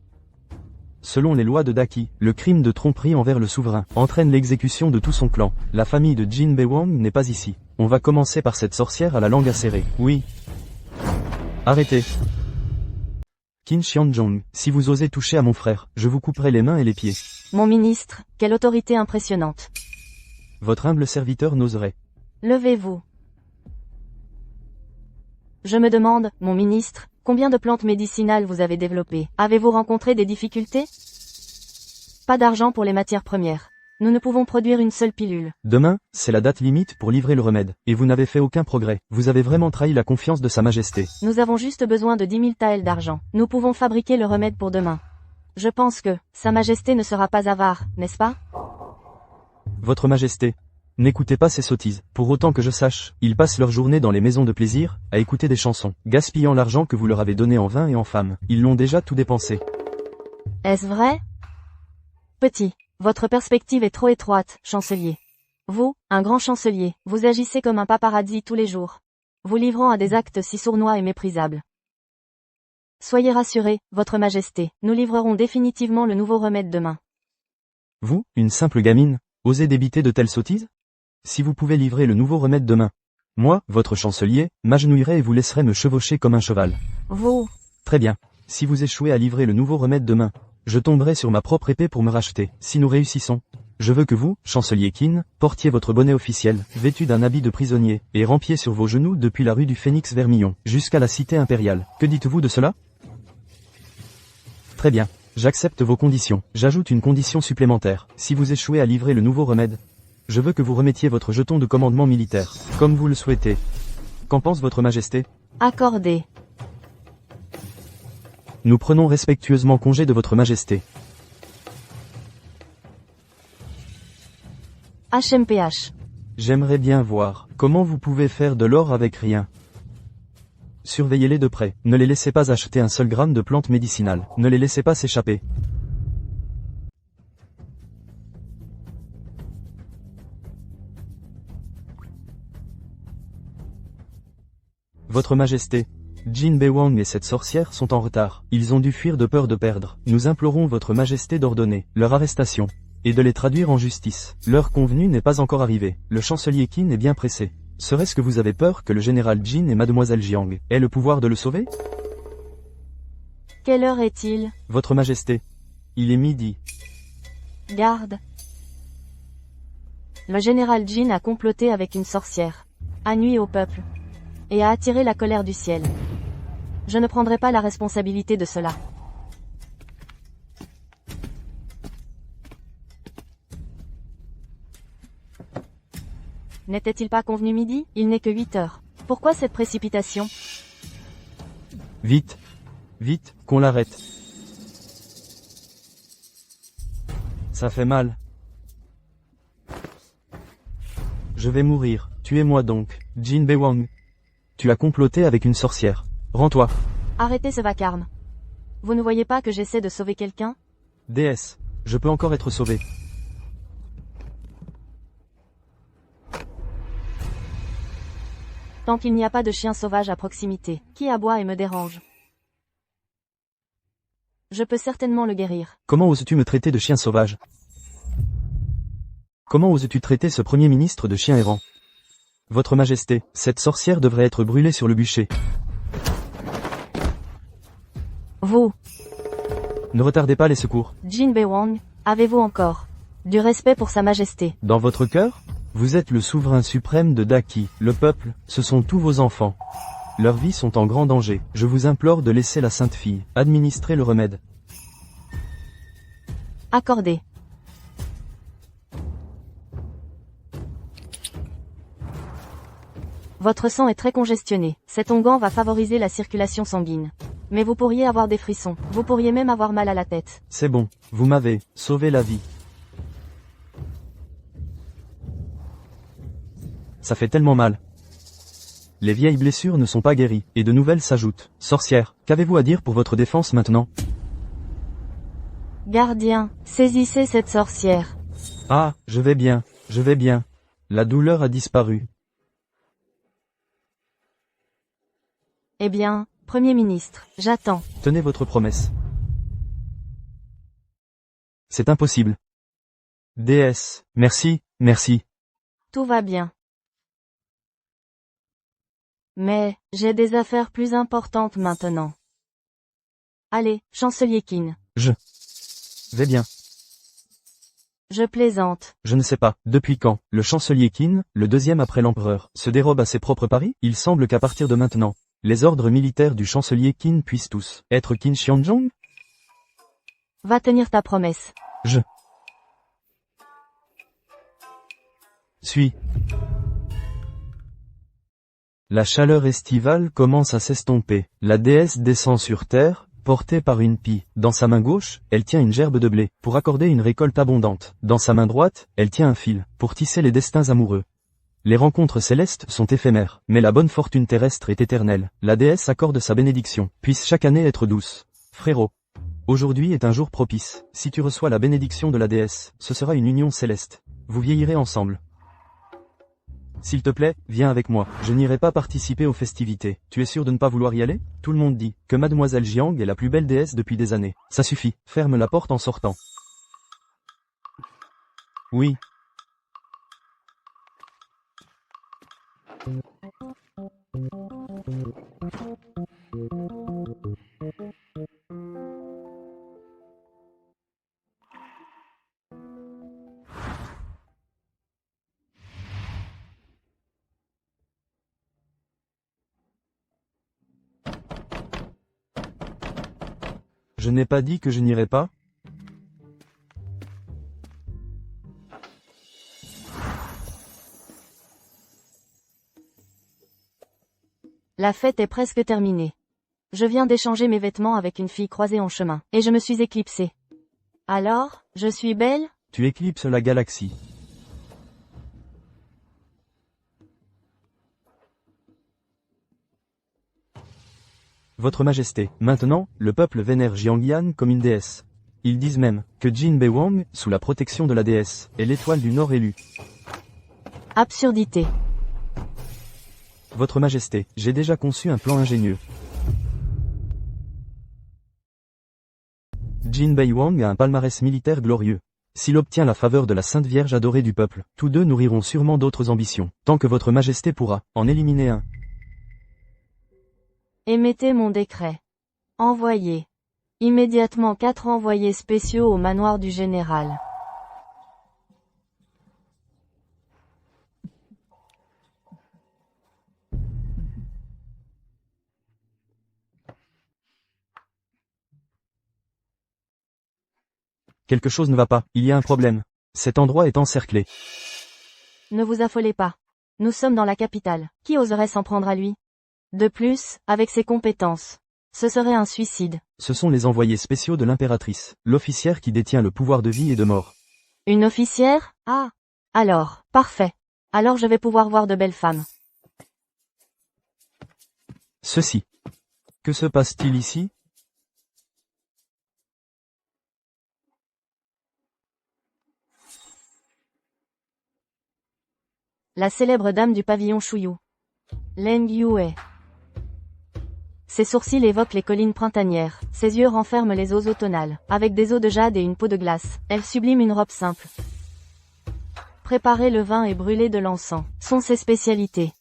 Selon les lois de Daki, le crime de tromperie envers le souverain entraîne l'exécution de tout son clan. La famille de Jin Bewang n'est pas ici. On va commencer par cette sorcière à la langue acérée. Oui. Arrêtez. Qin Xianzhong, si vous osez toucher à mon frère, je vous couperai les mains et les pieds.
Mon ministre, quelle autorité impressionnante.
Votre humble serviteur n'oserait.
Levez-vous. Je me demande, mon ministre, combien de plantes médicinales vous avez développées? Avez-vous rencontré des difficultés? Pas d'argent pour les matières premières. Nous ne pouvons produire une seule pilule.
Demain, c'est la date limite pour livrer le remède, et vous n'avez fait aucun progrès. Vous avez vraiment trahi la confiance de Sa Majesté.
Nous avons juste besoin de 10 000 taels d'argent. Nous pouvons fabriquer le remède pour demain. Je pense que, Sa Majesté ne sera pas avare, n'est-ce pas?
Votre Majesté, n'écoutez pas ces sottises. Pour autant que je sache, ils passent leur journée dans les maisons de plaisir, à écouter des chansons, gaspillant l'argent que vous leur avez donné en vin et en femmes. Ils l'ont déjà tout dépensé.
Est-ce vrai? Petit, votre perspective est trop étroite, chancelier. Vous, un grand chancelier, vous agissez comme un paparazzi tous les jours, vous livrant à des actes si sournois et méprisables. Soyez rassurés, votre Majesté, nous livrerons définitivement le nouveau remède demain.
Vous, une simple gamine, osez débiter de telles sottises? Si vous pouvez livrer le nouveau remède demain, moi, votre chancelier, m'agenouillerai et vous laisserai me chevaucher comme un cheval.
Vous.
Très bien. Si vous échouez à livrer le nouveau remède demain, je tomberai sur ma propre épée pour me racheter. Si nous réussissons, je veux que vous, chancelier Qin, portiez votre bonnet officiel, vêtu d'un habit de prisonnier, et rampiez sur vos genoux depuis la rue du Phénix Vermillon, jusqu'à la cité impériale. Que dites-vous de cela? Très bien. J'accepte vos conditions. J'ajoute une condition supplémentaire. Si vous échouez à livrer le nouveau remède, je veux que vous remettiez votre jeton de commandement militaire, comme vous le souhaitez. Qu'en pense votre Majesté?
Accordé.
Nous prenons respectueusement congé de votre Majesté.
HMPH.
J'aimerais bien voir comment vous pouvez faire de l'or avec rien. Surveillez-les de près. Ne les laissez pas acheter un seul gramme de plantes médicinales. Ne les laissez pas s'échapper. Votre Majesté, Jin Bewang et cette sorcière sont en retard. Ils ont dû fuir de peur de perdre. Nous implorons votre Majesté d'ordonner leur arrestation et de les traduire en justice. L'heure convenue n'est pas encore arrivée. Le chancelier Qin est bien pressé. Serait-ce que vous avez peur que le général Jin et mademoiselle Jiang aient le pouvoir de le sauver?
Quelle heure est-il?
Votre Majesté. Il est midi.
Garde. Le général Jin a comploté avec une sorcière, a nui au peuple, et a attiré la colère du ciel. Je ne prendrai pas la responsabilité de cela. N'était-il pas convenu midi? Il n'est que 8 heures. Pourquoi cette précipitation?
Vite. Vite, qu'on l'arrête. Ça fait mal. Je vais mourir. Tuez-moi donc, Jin Bewang. Tu as comploté avec une sorcière. Rends-toi.
Arrêtez ce vacarme. Vous ne voyez pas que j'essaie de sauver quelqu'un?
Déesse, je peux encore être sauvé.
Tant qu'il n'y a pas de chien sauvage à proximité, qui aboie et me dérange. Je peux certainement le guérir.
Comment oses-tu me traiter de chien sauvage? Comment oses-tu traiter ce premier ministre de chien errant? Votre Majesté, cette sorcière devrait être brûlée sur le bûcher.
Vous,
Ne retardez pas les secours.
Jin Bewang, avez-vous encore du respect pour Sa Majesté?
Dans votre cœur? Vous êtes le souverain suprême de Daki. Le peuple, ce sont tous vos enfants. Leurs vies sont en grand danger. Je vous implore de laisser la Sainte Fille administrer le remède.
Accordé. Votre sang est très congestionné. Cet onguent va favoriser la circulation sanguine. Mais vous pourriez avoir des frissons. Vous pourriez même avoir mal à la tête.
C'est bon, vous m'avez sauvé la vie. Ça fait tellement mal. Les vieilles blessures ne sont pas guéries, et de nouvelles s'ajoutent. Sorcière, qu'avez-vous à dire pour votre défense maintenant?
Gardien, saisissez cette sorcière.
Ah, je vais bien, je vais bien. La douleur a disparu.
Eh bien, Premier ministre, j'attends.
Tenez votre promesse. C'est impossible. Déesse, merci, merci.
Tout va bien. Mais, j'ai des affaires plus importantes maintenant. Allez, chancelier Qin.
Vais bien.
Je plaisante.
Je ne sais pas, depuis quand, le chancelier Qin, le deuxième après l'empereur, se dérobe à ses propres paris? Il semble qu'à partir de maintenant, les ordres militaires du chancelier Qin puissent tous être Qin Xianzhong?
Va tenir ta promesse.
Suis. La chaleur estivale commence à s'estomper. La déesse descend sur terre, portée par une pie. Dans sa main gauche, elle tient une gerbe de blé, pour accorder une récolte abondante. Dans sa main droite, elle tient un fil, pour tisser les destins amoureux. Les rencontres célestes sont éphémères, mais la bonne fortune terrestre est éternelle. La déesse accorde sa bénédiction. Puisse chaque année être douce. Frérot. Aujourd'hui est un jour propice. Si tu reçois la bénédiction de la déesse, ce sera une union céleste. Vous vieillirez ensemble. S'il te plaît, viens avec moi. Je n'irai pas participer aux festivités. Tu es sûr de ne pas vouloir y aller? Tout le monde dit que Mademoiselle Jiang est la plus belle déesse depuis des années. Ça suffit. Ferme la porte en sortant. Oui. Je n'ai pas dit que je n'irai pas?
La fête est presque terminée. Je viens d'échanger mes vêtements avec une fille croisée en chemin, et je me suis éclipsée. Alors, je suis belle?
Tu éclipses la galaxie. Votre Majesté, maintenant, le peuple vénère Jiangyan comme une déesse. Ils disent même que Jin Bewang, sous la protection de la déesse, est l'étoile du Nord élue.
Absurdité.
Votre Majesté, j'ai déjà conçu un plan ingénieux. Jin Bewang a un palmarès militaire glorieux. S'il obtient la faveur de la Sainte Vierge adorée du peuple, tous deux nourriront sûrement d'autres ambitions, tant que votre Majesté pourra en éliminer un.
Émettez mon décret. Envoyé. Immédiatement 4 envoyés spéciaux au manoir du général.
Quelque chose ne va pas, il y a un problème. Cet endroit est encerclé.
Ne vous affolez pas. Nous sommes dans la capitale. Qui oserait s'en prendre à lui? De plus, avec ses compétences, ce serait un suicide.
Ce sont les envoyés spéciaux de l'impératrice, l'officière qui détient le pouvoir de vie et de mort.
Une officière? Ah. Alors, parfait. Alors je vais pouvoir voir de belles femmes.
Ceci. Que se passe-t-il ici?
La célèbre dame du pavillon Chouyu. Leng Yue. Ses sourcils évoquent les collines printanières, ses yeux renferment les eaux automnales. Avec des os de jade et une peau de glace, elle sublime une robe simple. Préparer le vin et brûler de l'encens sont ses spécialités.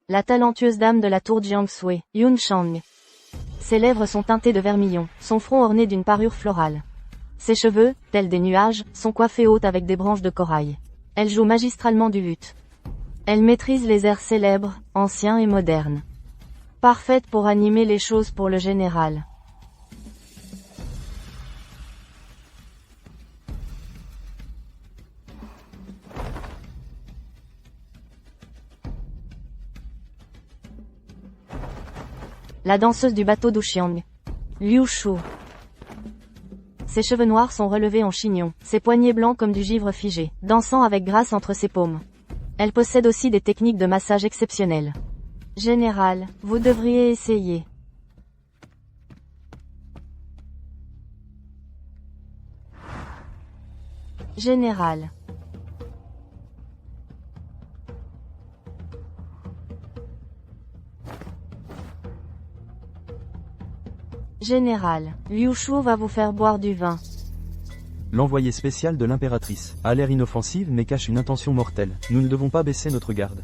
La talentueuse dame de la tour Jiangshui, Yun Shang. Ses lèvres sont teintées de vermillon, son front orné d'une parure florale. Ses cheveux, tels des nuages, sont coiffés hautes avec des branches de corail. Elle joue magistralement du luth. Elle maîtrise les airs célèbres, anciens et modernes. Parfaite pour animer les choses pour le général. La danseuse du bateau d'Uxiang. Liu Shu. Ses cheveux noirs sont relevés en chignon, ses poignets blancs comme du givre figé, dansant avec grâce entre ses paumes. Elle possède aussi des techniques de massage exceptionnelles. Général, vous devriez essayer. Général. Général, Liu Shu va vous faire boire du vin.
L'envoyé spécial de l'impératrice a l'air inoffensive mais cache une intention mortelle. Nous ne devons pas baisser notre garde.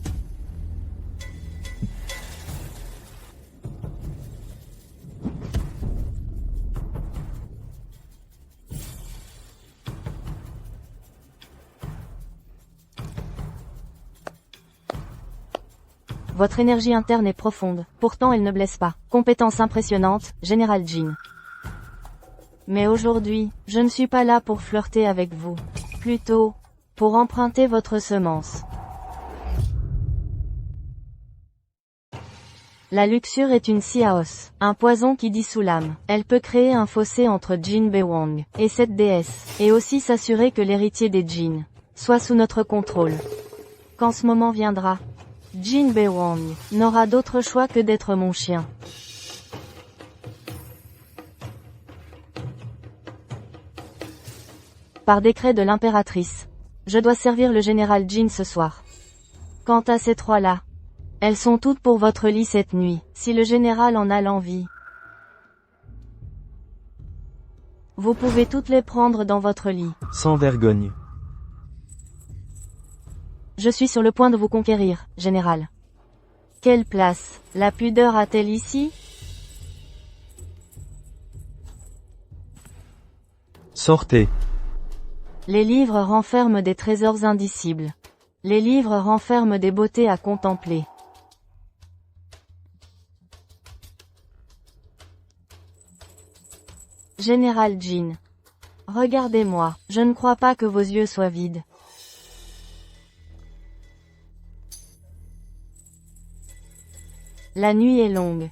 Votre énergie interne est profonde, pourtant elle ne blesse pas. Compétence impressionnante, Général Jin. Mais aujourd'hui, je ne suis pas là pour flirter avec vous. Plutôt, pour emprunter votre semence. La luxure est une siaos, un poison qui dissout l'âme. Elle peut créer un fossé entre Jin Bewang et cette déesse, et aussi s'assurer que l'héritier des Jin soit sous notre contrôle. Quand ce moment viendra, Jin Bewang n'aura d'autre choix que d'être mon chien. Par décret de l'impératrice, je dois servir le général Jin ce soir. Quant à ces trois-là, elles sont toutes pour votre lit cette nuit, si le général en a l'envie. Vous pouvez toutes les prendre dans votre lit.
Sans vergogne.
Je suis sur le point de vous conquérir, général. Quelle place, la pudeur a-t-elle ici?
Sortez.
Les livres renferment des trésors indicibles. Les livres renferment des beautés à contempler. Général Jin. Regardez-moi, je ne crois pas que vos yeux soient vides. La nuit est longue.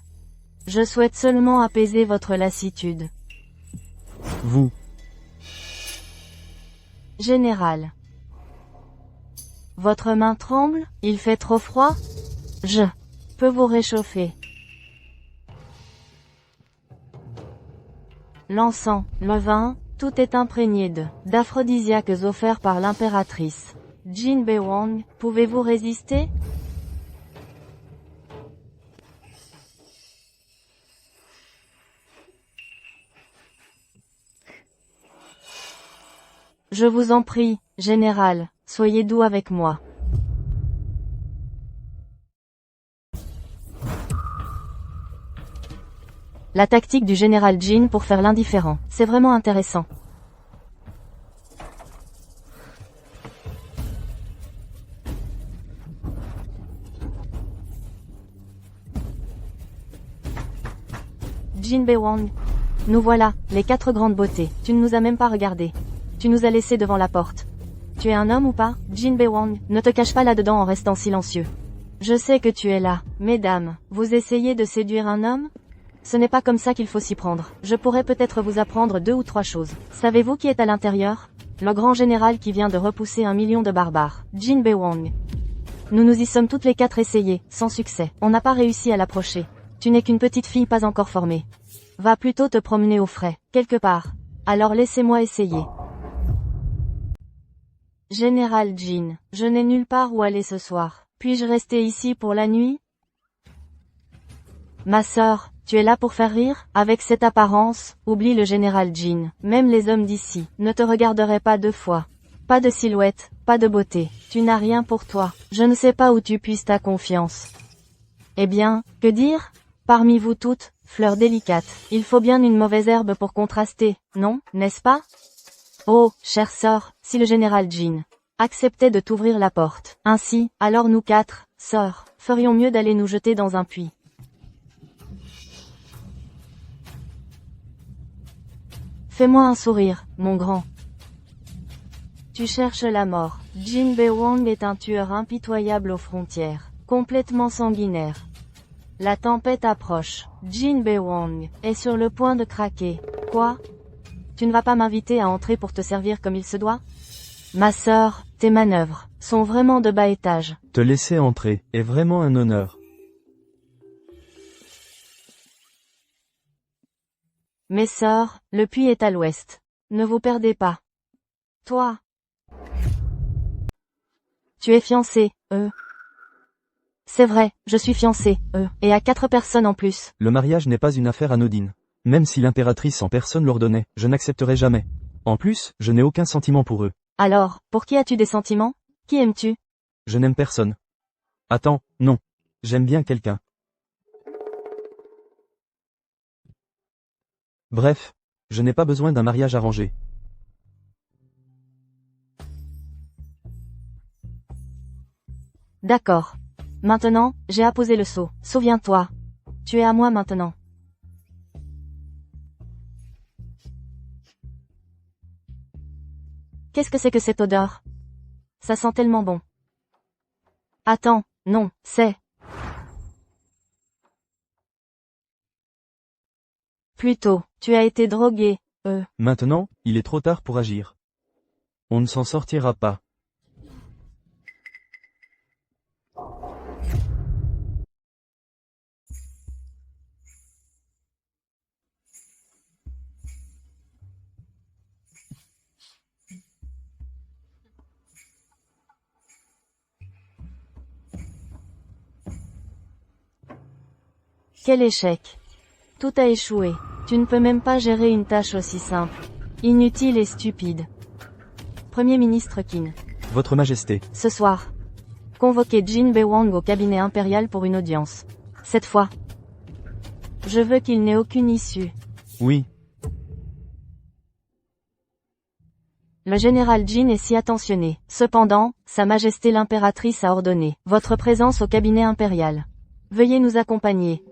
Je souhaite seulement apaiser votre lassitude.
Vous.
Général. Votre main tremble? Il fait trop froid? Je peux vous réchauffer. L'encens, le vin, tout est imprégné d'aphrodisiaques offerts par l'impératrice. Jin Bewang, pouvez-vous résister? Je vous en prie, général, soyez doux avec moi. La tactique du général Jin pour faire l'indifférent, c'est vraiment intéressant. Jin Bewang. Nous voilà, les 4 grandes beautés. Tu ne nous as même pas regardés. Tu nous as laissés devant la porte. Tu es un homme ou pas, Jin Bewang? Ne te cache pas là-dedans en restant silencieux. Je sais que tu es là. Mesdames, vous essayez de séduire un homme? Ce n'est pas comme ça qu'il faut s'y prendre. Je pourrais peut-être vous apprendre 2 ou 3 choses. Savez-vous qui est à l'intérieur? Le grand général qui vient de repousser 1 million de barbares, Jin Bewang. Nous nous y sommes toutes les 4 essayées, sans succès. On n'a pas réussi à l'approcher. Tu n'es qu'une petite fille pas encore formée. Va plutôt te promener au frais, quelque part. Alors laissez-moi essayer. Général Jin, je n'ai nulle part où aller ce soir. Puis-je rester ici pour la nuit? Ma sœur, tu es là pour faire rire? Avec cette apparence, oublie le général Jin. Même les hommes d'ici ne te regarderaient pas 2 fois. Pas de silhouette, pas de beauté. Tu n'as rien pour toi. Je ne sais pas où tu puisses ta confiance. Eh bien, que dire? Parmi vous toutes, fleurs délicates, il faut bien une mauvaise herbe pour contraster, non, n'est-ce pas? Oh, chère sœur, si le général Jin acceptait de t'ouvrir la porte, ainsi, alors nous 4, sœurs, ferions mieux d'aller nous jeter dans un puits. Fais-moi un sourire, mon grand. Tu cherches la mort. Jin Bewang est un tueur impitoyable aux frontières, complètement sanguinaire. La tempête approche. Jin Bewang est sur le point de craquer. Quoi? Tu ne vas pas m'inviter à entrer pour te servir comme il se doit? Ma sœur, tes manœuvres sont vraiment de bas étage.
Te laisser entrer est vraiment un honneur.
Mes sœurs, le puits est à l'ouest. Ne vous perdez pas. Toi. Tu es fiancé, C'est vrai, je suis fiancé, et à 4 personnes en plus.
Le mariage n'est pas une affaire anodine. Même si l'impératrice en personne l'ordonnait, je n'accepterai jamais. En plus, je n'ai aucun sentiment pour eux.
Alors, pour qui as-tu des sentiments? Qui aimes-tu?
Je n'aime personne. Attends, non. J'aime bien quelqu'un. Bref, je n'ai pas besoin d'un mariage arrangé.
D'accord. Maintenant, j'ai apposé le seau. Souviens-toi. Tu es à moi maintenant. Qu'est-ce que c'est que cette odeur? Ça sent tellement bon. Attends, non, c'est... Plutôt, tu as été drogué,
Maintenant, il est trop tard pour agir. On ne s'en sortira pas.
Quel échec. Tout a échoué. Tu ne peux même pas gérer une tâche aussi simple. Inutile et stupide. Premier ministre Qin.
Votre Majesté.
Ce soir. Convoquez Jin Bewang au cabinet impérial pour une audience. Cette fois. Je veux qu'il n'ait aucune issue.
Oui.
Le général Jin est si attentionné. Cependant, Sa Majesté l'impératrice a ordonné votre présence au cabinet impérial. Veuillez nous accompagner.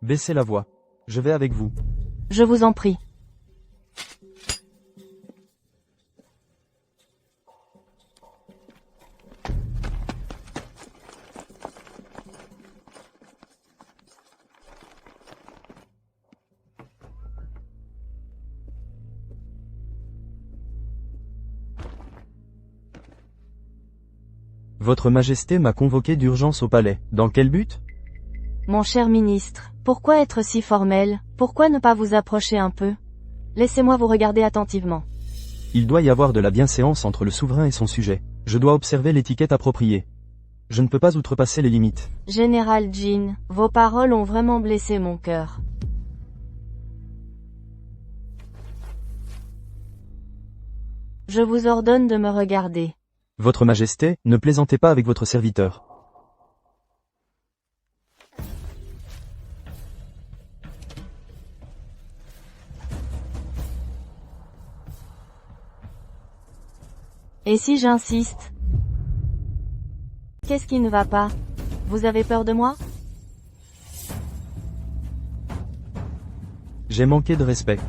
Baissez la voix. Je vais avec vous.
Je vous en prie.
Votre Majesté m'a convoqué d'urgence au palais. Dans quel but?
Mon cher ministre, pourquoi être si formel? Pourquoi ne pas vous approcher un peu? Laissez-moi vous regarder attentivement.
Il doit y avoir de la bienséance entre le souverain et son sujet. Je dois observer l'étiquette appropriée. Je ne peux pas outrepasser les limites.
Général Jin, vos paroles ont vraiment blessé mon cœur. Je vous ordonne de me regarder.
Votre Majesté, ne plaisantez pas avec votre serviteur.
Et si j'insiste? Qu'est-ce qui ne va pas? Vous avez peur de moi?
J'ai manqué de respect.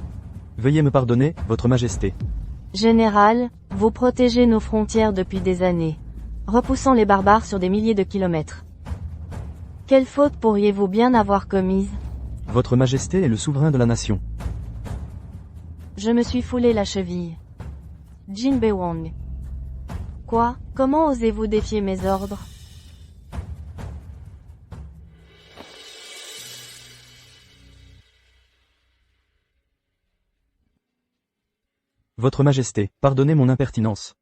Veuillez me pardonner, Votre Majesté.
Général, vous protégez nos frontières depuis des années, repoussant les barbares sur des milliers de kilomètres. Quelle faute pourriez-vous bien avoir commise?
Votre Majesté est le souverain de la nation.
Je me suis foulé la cheville. Jin Bewang. Quoi? Comment osez-vous défier mes ordres?
Votre Majesté, pardonnez mon impertinence.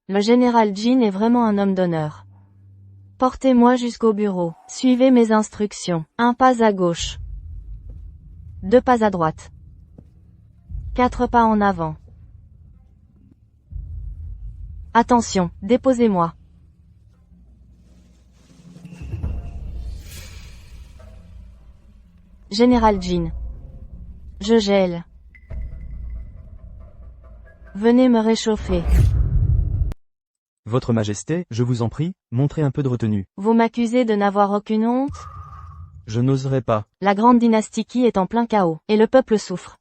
Le général Jin est vraiment un homme d'honneur. Portez-moi jusqu'au bureau. Suivez mes instructions. 1 pas à gauche. 2 pas à droite. 4 pas en avant. Attention, déposez-moi. Général Jin. Je gèle. Venez me réchauffer.
Votre Majesté, je vous en prie, montrez un peu de retenue.
Vous m'accusez de n'avoir aucune honte?
Je n'oserais pas.
La grande dynastie Qi est en plein chaos, et le peuple souffre.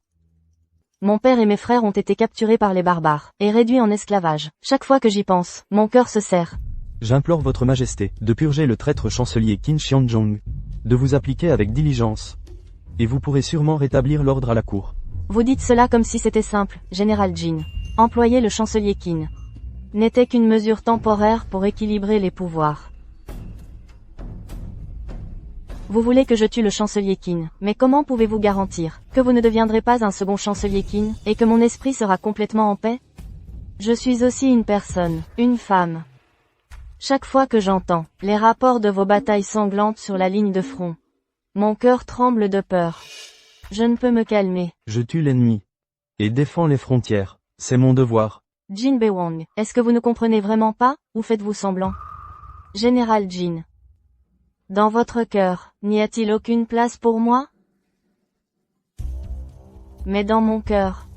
Mon père et mes frères ont été capturés par les barbares, et réduits en esclavage. Chaque fois que j'y pense, mon cœur se serre.
J'implore Votre Majesté de purger le traître chancelier Qin Xianzhong, de vous appliquer avec diligence. Et vous pourrez sûrement rétablir l'ordre à la cour.
Vous dites cela comme si c'était simple, Général Jin. Employer le chancelier Qin n'était qu'une mesure temporaire pour équilibrer les pouvoirs. Vous voulez que je tue le chancelier Qin, mais comment pouvez-vous garantir que vous ne deviendrez pas un second chancelier Qin, et que mon esprit sera complètement en paix? Je suis aussi une personne, une femme. Chaque fois que j'entends les rapports de vos batailles sanglantes sur la ligne de front, mon cœur tremble de peur. Je ne peux me calmer.
Je tue l'ennemi. Et défends les frontières. C'est mon devoir.
Jin Bewang, est-ce que vous ne comprenez vraiment pas, ou faites-vous semblant? Général Jin. Dans votre cœur, n'y a-t-il aucune place pour moi? Mais dans mon cœur,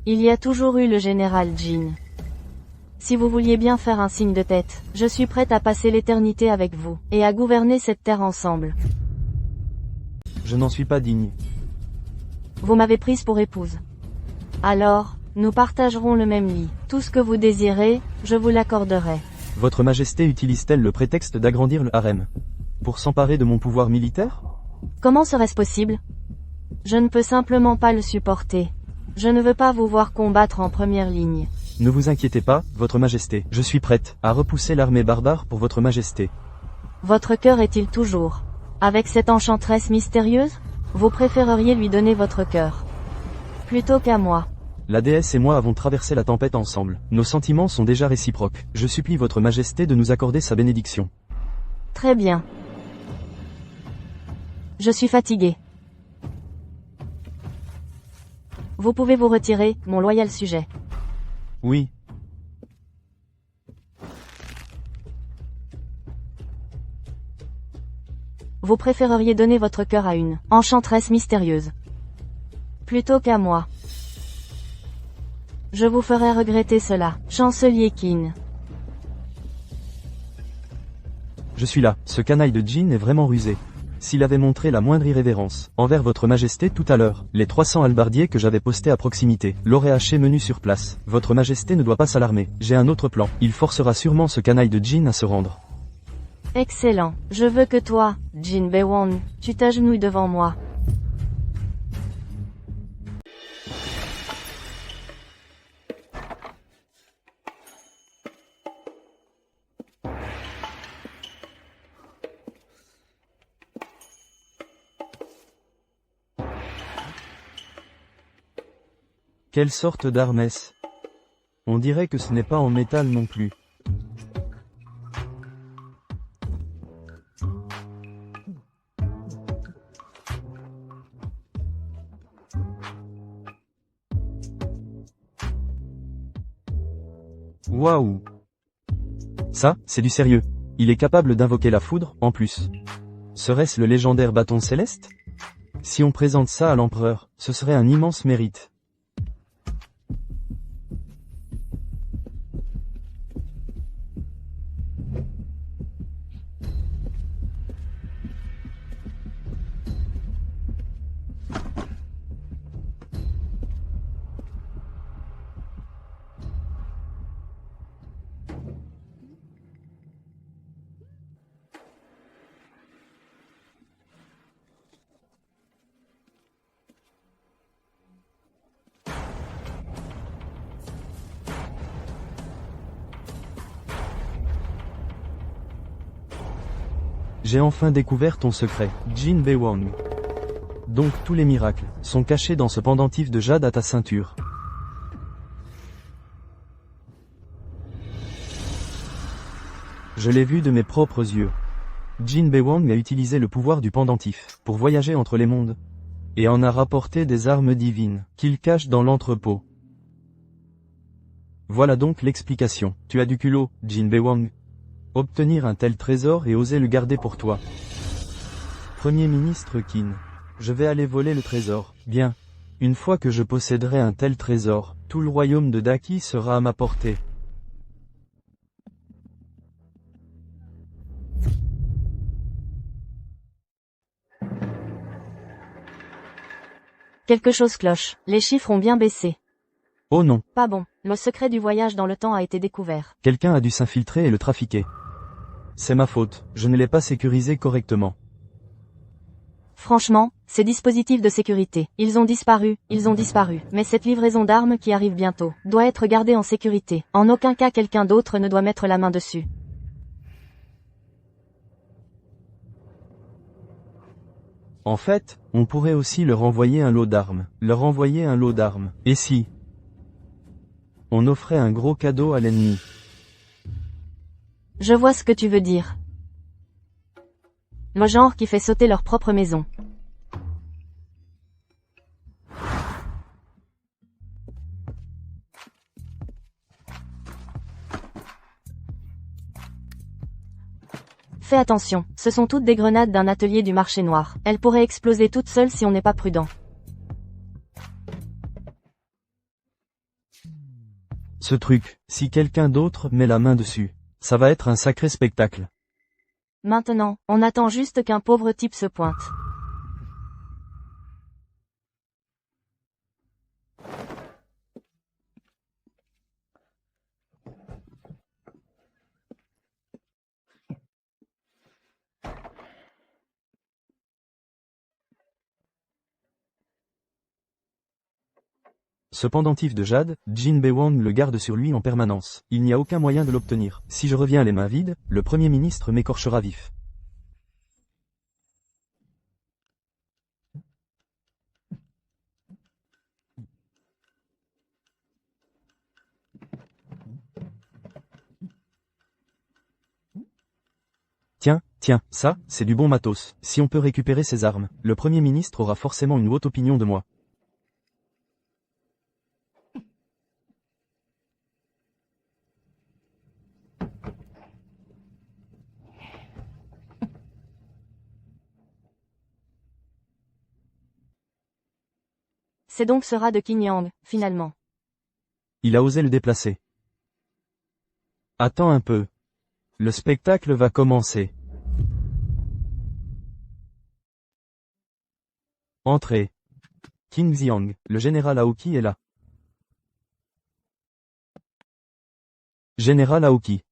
il y a toujours eu le général Jin. Si vous vouliez bien faire un signe de tête, je suis prête à passer l'éternité avec vous, et à gouverner cette terre ensemble.
Je n'en suis pas digne.
Vous m'avez prise pour épouse. Alors, nous partagerons le même lit. Tout ce que vous désirez, je vous l'accorderai.
Votre Majesté utilise-t-elle le prétexte d'agrandir le harem pour s'emparer de mon pouvoir militaire?
Comment serait-ce possible? Je ne peux simplement pas le supporter. Je ne veux pas vous voir combattre en première ligne.
Ne vous inquiétez pas, Votre Majesté. Je suis prête à repousser l'armée barbare pour Votre Majesté.
Votre cœur est-il toujours avec cette enchanteresse mystérieuse? Vous préféreriez lui donner votre cœur plutôt qu'à moi.
La déesse et moi avons traversé la tempête ensemble. Nos sentiments sont déjà réciproques. Je supplie Votre Majesté de nous accorder sa bénédiction.
Très bien. Je suis fatigué. Vous pouvez vous retirer, mon loyal sujet.
Oui.
Vous préféreriez donner votre cœur à une enchanteresse mystérieuse plutôt qu'à moi. Je vous ferai regretter cela, chancelier Qin.
Je suis là. Ce canaille de Jin est vraiment rusé. S'il avait montré la moindre irrévérence envers Votre Majesté tout à l'heure, les 300 halbardiers que j'avais postés à proximité l'auraient haché menu sur place. Votre Majesté ne doit pas s'alarmer. J'ai un autre plan. Il forcera sûrement ce canaille de Jin à se rendre.
Excellent. Je veux que toi, Jin Bewang, tu t'agenouilles devant moi.
Quelle sorte d'arme est-ce? On dirait que ce n'est pas en métal non plus. Waouh! Ça, c'est du sérieux. Il est capable d'invoquer la foudre, en plus. Serait-ce le légendaire bâton céleste? Si on présente ça à l'empereur, ce serait un immense mérite. J'ai enfin découvert ton secret, Jin Bewang. Donc tous les miracles sont cachés dans ce pendentif de jade à ta ceinture. Je l'ai vu de mes propres yeux. Jin Bewang a utilisé le pouvoir du pendentif pour voyager entre les mondes, et en a rapporté des armes divines qu'il cache dans l'entrepôt. Voilà donc l'explication. Tu as du culot, Jin Bewang. Obtenir un tel trésor et oser le garder pour toi. Premier ministre Qin. Je vais aller voler le trésor. Bien. Une fois que je posséderai un tel trésor, tout le royaume de Daki sera à ma portée.
Quelque chose cloche. Les chiffres ont bien baissé.
Oh non.
Pas bon. Le secret du voyage dans le temps a été découvert.
Quelqu'un a dû s'infiltrer et le trafiquer. C'est ma faute. Je ne l'ai pas sécurisé correctement.
Franchement, ces dispositifs de sécurité, ils ont disparu. Mais cette livraison d'armes qui arrive bientôt, doit être gardée en sécurité. En aucun cas quelqu'un d'autre ne doit mettre la main dessus.
En fait, on pourrait aussi leur envoyer un lot d'armes. Et si on offrait un gros cadeau à l'ennemi?
Je vois ce que tu veux dire. Le genre qui fait sauter leur propre maison. Fais attention, ce sont toutes des grenades d'un atelier du marché noir. Elles pourraient exploser toutes seules si on n'est pas prudent.
Ce truc, si quelqu'un d'autre met la main dessus, ça va être un sacré spectacle.
Maintenant, on attend juste qu'un pauvre type se pointe.
Ce pendentif de jade, Jin Bewang le garde sur lui en permanence. Il n'y a aucun moyen de l'obtenir. Si je reviens les mains vides, le Premier ministre m'écorchera vif. Tiens, ça, c'est du bon matos. Si on peut récupérer ces armes, le Premier ministre aura forcément une haute opinion de moi.
C'est donc ce rat de Qin Yang, finalement.
Il a osé le déplacer. Attends un peu. Le spectacle va commencer. Entrez. Qin Xiang, le général Aoki est là. Général Aoki.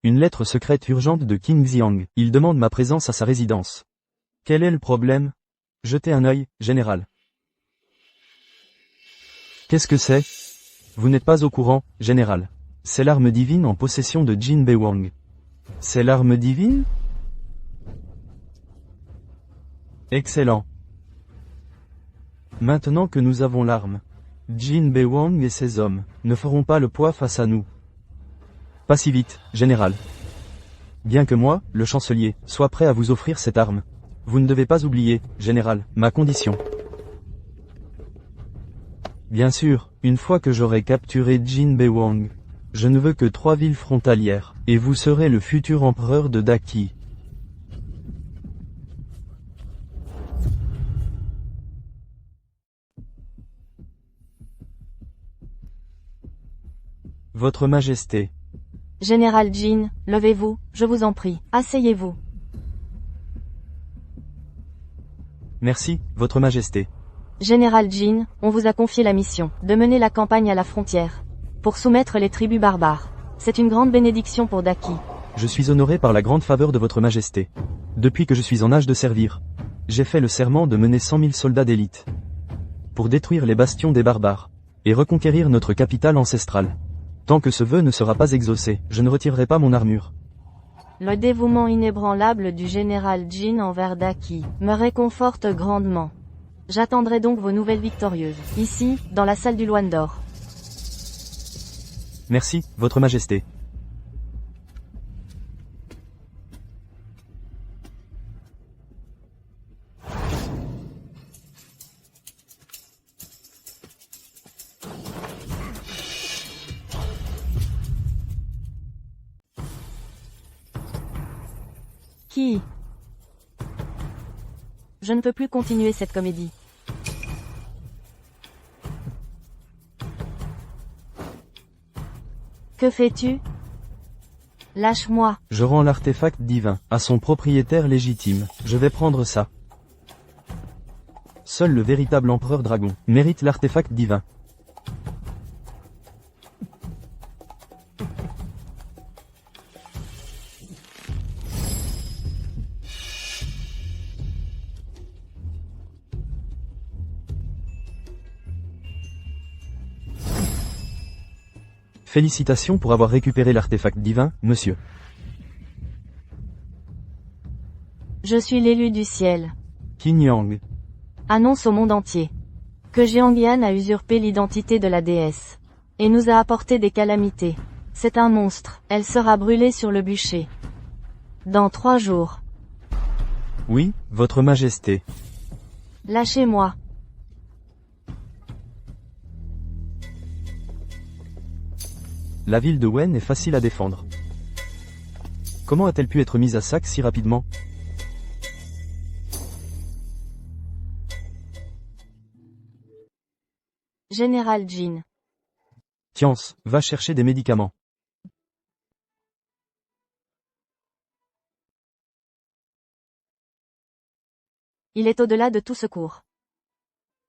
Une lettre secrète urgente de Qin Xiang. Il demande ma présence à sa résidence. Quel est le problème? Jetez un œil, général. Qu'est-ce que c'est? Vous n'êtes pas au courant, général. C'est l'arme divine en possession de Jin Bewang. C'est l'arme divine? Excellent. Maintenant que nous avons l'arme, Jin Bewang et ses hommes ne feront pas le poids face à nous. Pas si vite, général. Bien que moi, le chancelier, sois prêt à vous offrir cette arme. Vous ne devez pas oublier, général, ma condition. Bien sûr, une fois que j'aurai capturé Jin Bewang, je ne veux que 3 villes frontalières, et vous serez le futur empereur de Daki. Votre Majesté.
Général Jin, levez-vous, je vous en prie, asseyez-vous.
Merci, Votre Majesté.
Général Jin, on vous a confié la mission, de mener la campagne à la frontière, pour soumettre les tribus barbares. C'est une grande bénédiction pour Daki.
Je suis honoré par la grande faveur de Votre Majesté. Depuis que je suis en âge de servir, j'ai fait le serment de mener 100 000 soldats d'élite, pour détruire les bastions des barbares, et reconquérir notre capitale ancestrale. Tant que ce vœu ne sera pas exaucé, je ne retirerai pas mon armure.
Le dévouement inébranlable du général Jin envers Daki me réconforte grandement. J'attendrai donc vos nouvelles victorieuses, ici, dans la salle du Loan d'Or.
Merci, Votre Majesté.
Qui? Je ne peux plus continuer cette comédie. Que fais-tu? Lâche-moi.
Je rends l'artefact divin à son propriétaire légitime. Je vais prendre ça. Seul le véritable empereur dragon mérite l'artefact divin. Félicitations pour avoir récupéré l'artefact divin, monsieur.
Je suis l'élu du ciel.
Qin Yang.
Annonce au monde entier que Jiangyan a usurpé l'identité de la déesse et nous a apporté des calamités. C'est un monstre. Elle sera brûlée sur le bûcher. Dans 3 jours.
Oui, Votre Majesté.
Lâchez-moi.
La ville de Wen est facile à défendre. Comment a-t-elle pu être mise à sac si rapidement?
Général Jin.
Tiens, va chercher des médicaments.
Il est au-delà de tout secours.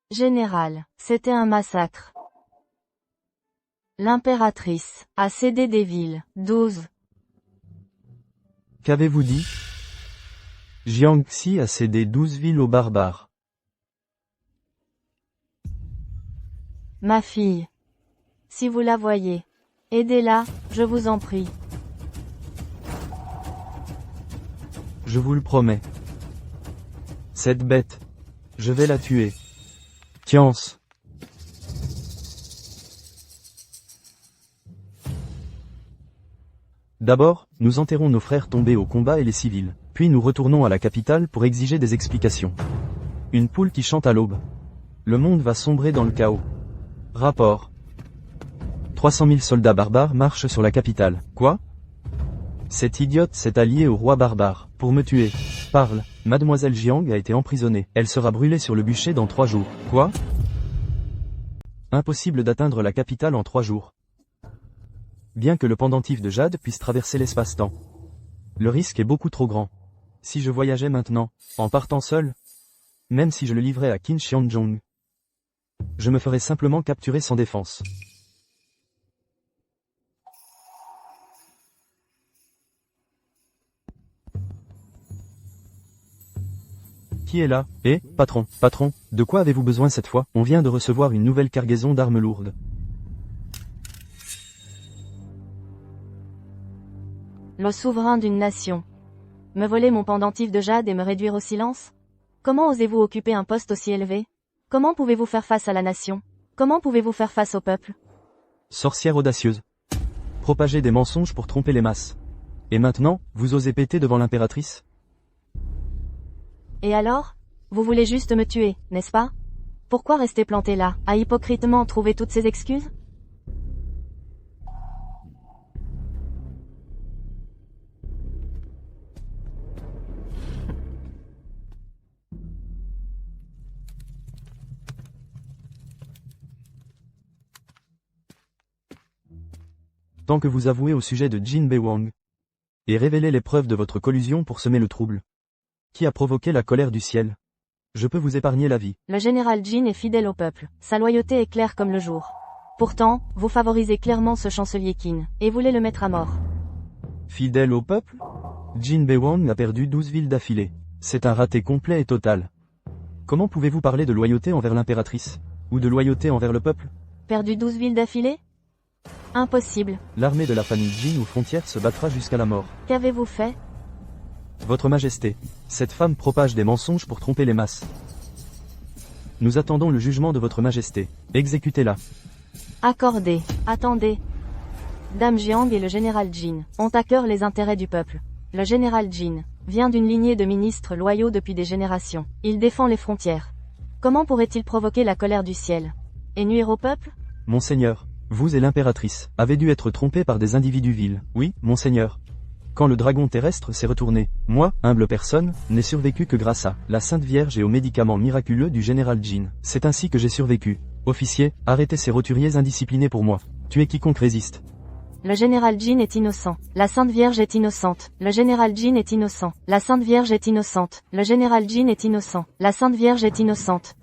Général, c'était un massacre. L'impératrice a cédé des villes. 12.
Qu'avez-vous dit? Jiangxi a cédé 12 villes aux barbares.
Ma fille. Si vous la voyez, aidez-la, je vous en prie.
Je vous le promets. Cette bête, je vais la tuer. Tiens. D'abord, nous enterrons nos frères tombés au combat et les civils, puis nous retournons à la capitale pour exiger des explications. Une poule qui chante à l'aube. Le monde va sombrer dans le chaos. Rapport. 300 000 soldats barbares marchent sur la capitale. Quoi? Cette idiote s'est alliée au roi barbare, pour me tuer. Parle. Mademoiselle Jiang a été emprisonnée. Elle sera brûlée sur le bûcher dans 3 jours. Quoi? Impossible d'atteindre la capitale en 3 jours. Bien que le pendentif de jade puisse traverser l'espace-temps. Le risque est beaucoup trop grand. Si je voyageais maintenant, en partant seul, même si je le livrais à Qin Xianzhong, je me ferais simplement capturer sans défense. Qui est là? Eh, patron, de quoi avez-vous besoin cette fois? On vient de recevoir une nouvelle cargaison d'armes lourdes.
Le souverain d'une nation. Me voler mon pendentif de jade et me réduire au silence? Comment osez-vous occuper un poste aussi élevé? Comment pouvez-vous faire face à la nation? Comment pouvez-vous faire face au peuple?
Sorcière audacieuse. Propager des mensonges pour tromper les masses. Et maintenant, vous osez péter devant l'impératrice?
Et alors? Vous voulez juste me tuer, n'est-ce pas? Pourquoi rester planté là, à hypocritement trouver toutes ces excuses?
Tant que vous avouez au sujet de Jin Bewang et révélez les preuves de votre collusion pour semer le trouble. Qui a provoqué la colère du ciel? Je peux vous épargner la vie.
Le général Jin est fidèle au peuple. Sa loyauté est claire comme le jour. Pourtant, vous favorisez clairement ce chancelier Qin, et voulez le mettre à mort.
Fidèle au peuple? Jin Bewang a perdu 12 villes d'affilée. C'est un raté complet et total. Comment pouvez-vous parler de loyauté envers l'impératrice? Ou de loyauté envers le peuple?
Perdu 12 villes d'affilée? Impossible.
L'armée de la famille Jin aux frontières se battra jusqu'à la mort.
Qu'avez-vous fait?
Votre Majesté, cette femme propage des mensonges pour tromper les masses. Nous attendons le jugement de votre Majesté. Exécutez-la.
Accordé. Attendez. Dame Jiang et le général Jin ont à cœur les intérêts du peuple. Le général Jin vient d'une lignée de ministres loyaux depuis des générations. Il défend les frontières. Comment pourrait-il provoquer la colère du ciel? Et nuire au peuple?
Monseigneur, vous et l'impératrice avez dû être trompés par des individus vils. Oui, monseigneur. Quand le dragon terrestre s'est retourné, moi, humble personne, n'ai survécu que grâce à la Sainte Vierge et aux médicaments miraculeux du général Jin. C'est ainsi que j'ai survécu. Officier, arrêtez ces roturiers indisciplinés pour moi. Tuez quiconque résiste.
Le général Jin est innocent. La Sainte Vierge est innocente. Le général Jin est innocent. La Sainte Vierge est innocente. Le général Jin est innocent. La Sainte Vierge est innocente.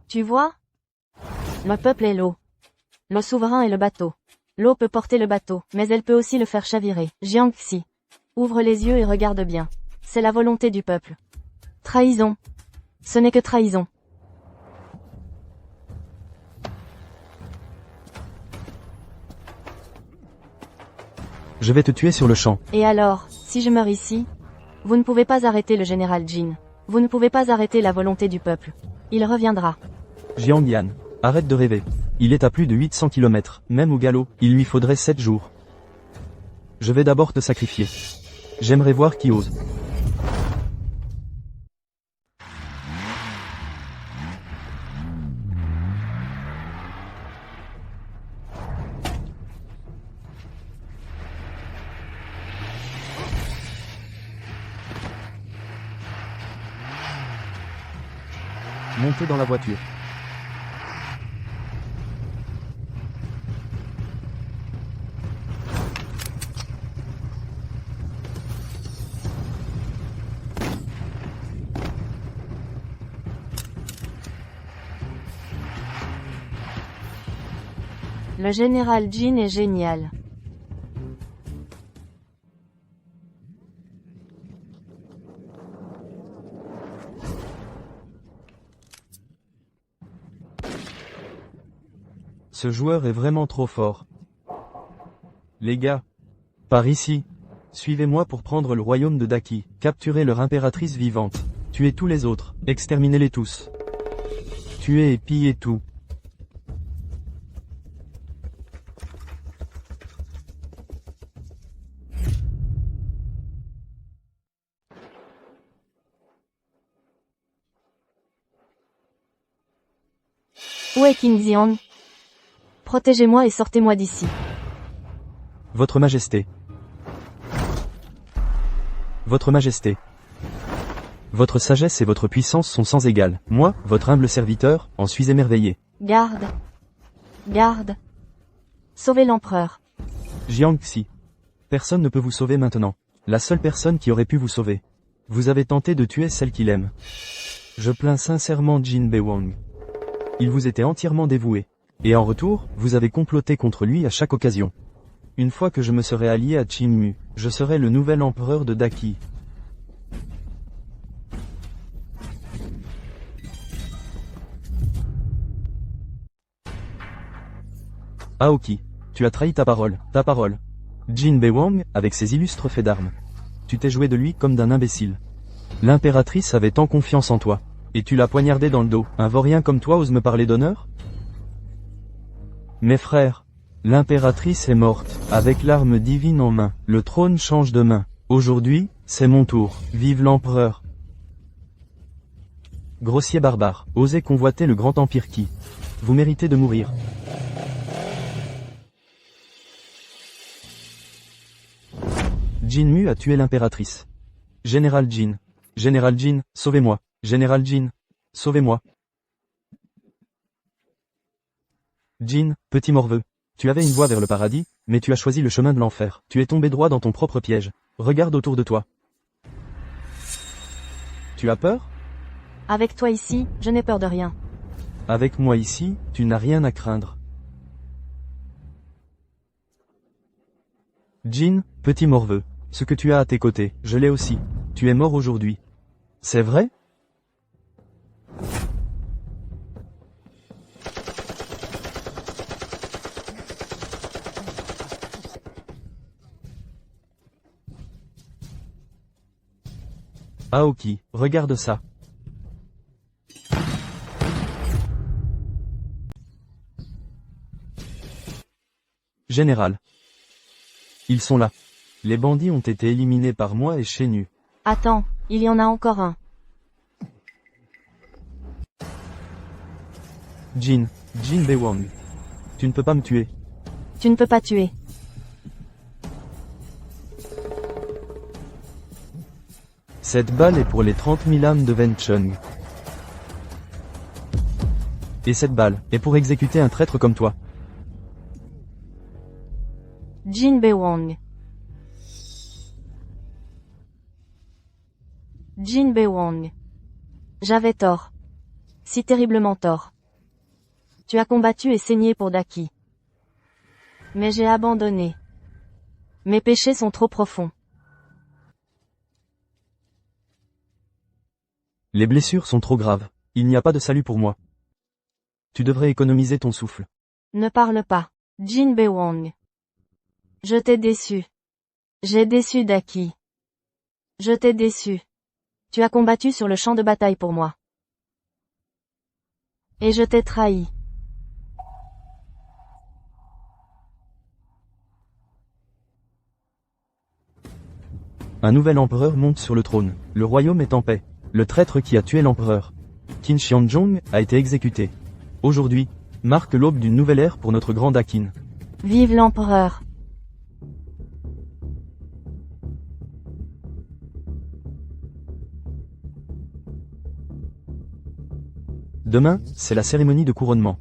Tu vois? Le peuple est l'eau. Le souverain est le bateau. L'eau peut porter le bateau, mais elle peut aussi le faire chavirer. Jiangxi. Ouvre les yeux et regarde bien. C'est la volonté du peuple. Trahison. Ce n'est que trahison.
Je vais te tuer sur le champ.
Et alors, si je meurs ici? Vous ne pouvez pas arrêter le général Jin. Vous ne pouvez pas arrêter la volonté du peuple. Il reviendra.
Jiang Yan, arrête de rêver. Il est à plus de 800 km, même au galop, il lui faudrait 7 jours. Je vais d'abord te sacrifier. J'aimerais voir qui ose. Montez dans la voiture.
Le général Jin est génial.
Ce joueur est vraiment trop fort. Les gars, par ici. Suivez-moi pour prendre le royaume de Daki, capturer leur impératrice vivante, tuer tous les autres, exterminez-les tous. Tuer et piller tout.
Où est Qin Xiang? Protégez-moi et sortez-moi d'ici.
Votre Majesté. Votre Majesté. Votre sagesse et votre puissance sont sans égale. Moi, votre humble serviteur, en suis émerveillé.
Garde. Garde. Sauvez l'empereur.
Jiangxi. Personne ne peut vous sauver maintenant. La seule personne qui aurait pu vous sauver. Vous avez tenté de tuer celle qu'il aime. Je plains sincèrement Jin Bewang. Il vous était entièrement dévoué. Et en retour, vous avez comploté contre lui à chaque occasion. Une fois que je me serai allié à Qin Mu, je serai le nouvel empereur de Daki. Aoki, tu as trahi ta parole. Jin Bewang, avec ses illustres faits d'armes. Tu t'es joué de lui comme d'un imbécile. L'impératrice avait tant confiance en toi. Et tu l'as poignardé dans le dos. Un vaurien comme toi ose me parler d'honneur? Mes frères, l'impératrice est morte, avec l'arme divine en main. Le trône change de main. Aujourd'hui, c'est mon tour. Vive l'empereur. Grossier barbare, osez convoiter le grand empire qui. Vous méritez de mourir. Jin Mu a tué l'impératrice. Général Jin. Général Jin, sauvez-moi. Général Jin, sauvez-moi. Jin, petit morveux. Tu avais une voie vers le paradis, mais tu as choisi le chemin de l'enfer. Tu es tombé droit dans ton propre piège. Regarde autour de toi. Tu as peur?
Avec toi ici, je n'ai peur de rien.
Avec moi ici, tu n'as rien à craindre. Jin, petit morveux. Ce que tu as à tes côtés, je l'ai aussi. Tu es mort aujourd'hui. C'est vrai? Aoki, regarde ça. Général. Ils sont là. Les bandits ont été éliminés par moi et Shenyu.
Attends, il y en a encore un.
Jin Bewang. Tu ne peux pas me tuer.
Tu ne peux pas tuer.
Cette balle est pour les 30 000 âmes de Wencheng. Et cette balle est pour exécuter un traître comme toi.
Jin Bewang. Jin Bewang. J'avais tort. Si terriblement tort. Tu as combattu et saigné pour Daki. Mais j'ai abandonné. Mes péchés sont trop profonds.
Les blessures sont trop graves. Il n'y a pas de salut pour moi. Tu devrais économiser ton souffle.
Ne parle pas. Jin Bewang. Je t'ai déçu. J'ai déçu Daki. Je t'ai déçu. Tu as combattu sur le champ de bataille pour moi. Et je t'ai trahi.
Un nouvel empereur monte sur le trône. Le royaume est en paix. Le traître qui a tué l'empereur, Qin Xianzhong, a été exécuté. Aujourd'hui, marque l'aube d'une nouvelle ère pour notre grand Dakin.
Vive l'empereur.
Demain, c'est la cérémonie de couronnement.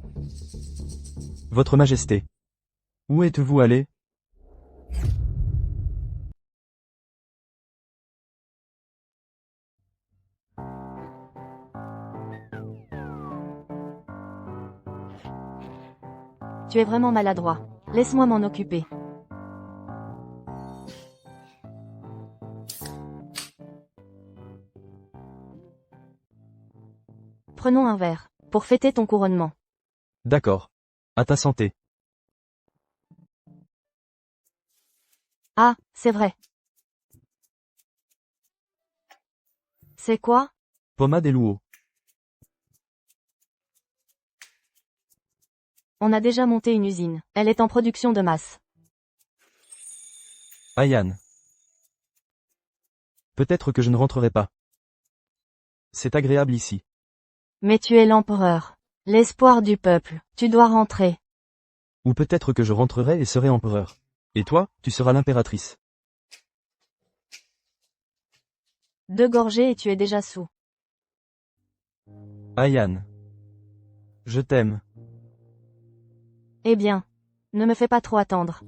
Votre Majesté. Où êtes-vous allé?
Tu es vraiment maladroit. Laisse-moi m'en occuper. Prenons un verre, pour fêter ton couronnement.
D'accord. À ta santé.
Ah, c'est vrai. C'est quoi?
Pommade et Luo.
On a déjà monté une usine. Elle est en production de masse.
Ayan. Peut-être que je ne rentrerai pas. C'est agréable ici.
Mais tu es l'empereur. L'espoir du peuple. Tu dois rentrer.
Ou peut-être que je rentrerai et serai empereur. Et toi, tu seras l'impératrice.
2 gorgées et tu es déjà saoul.
Ayan. Je t'aime.
Eh bien. Ne me fais pas trop attendre.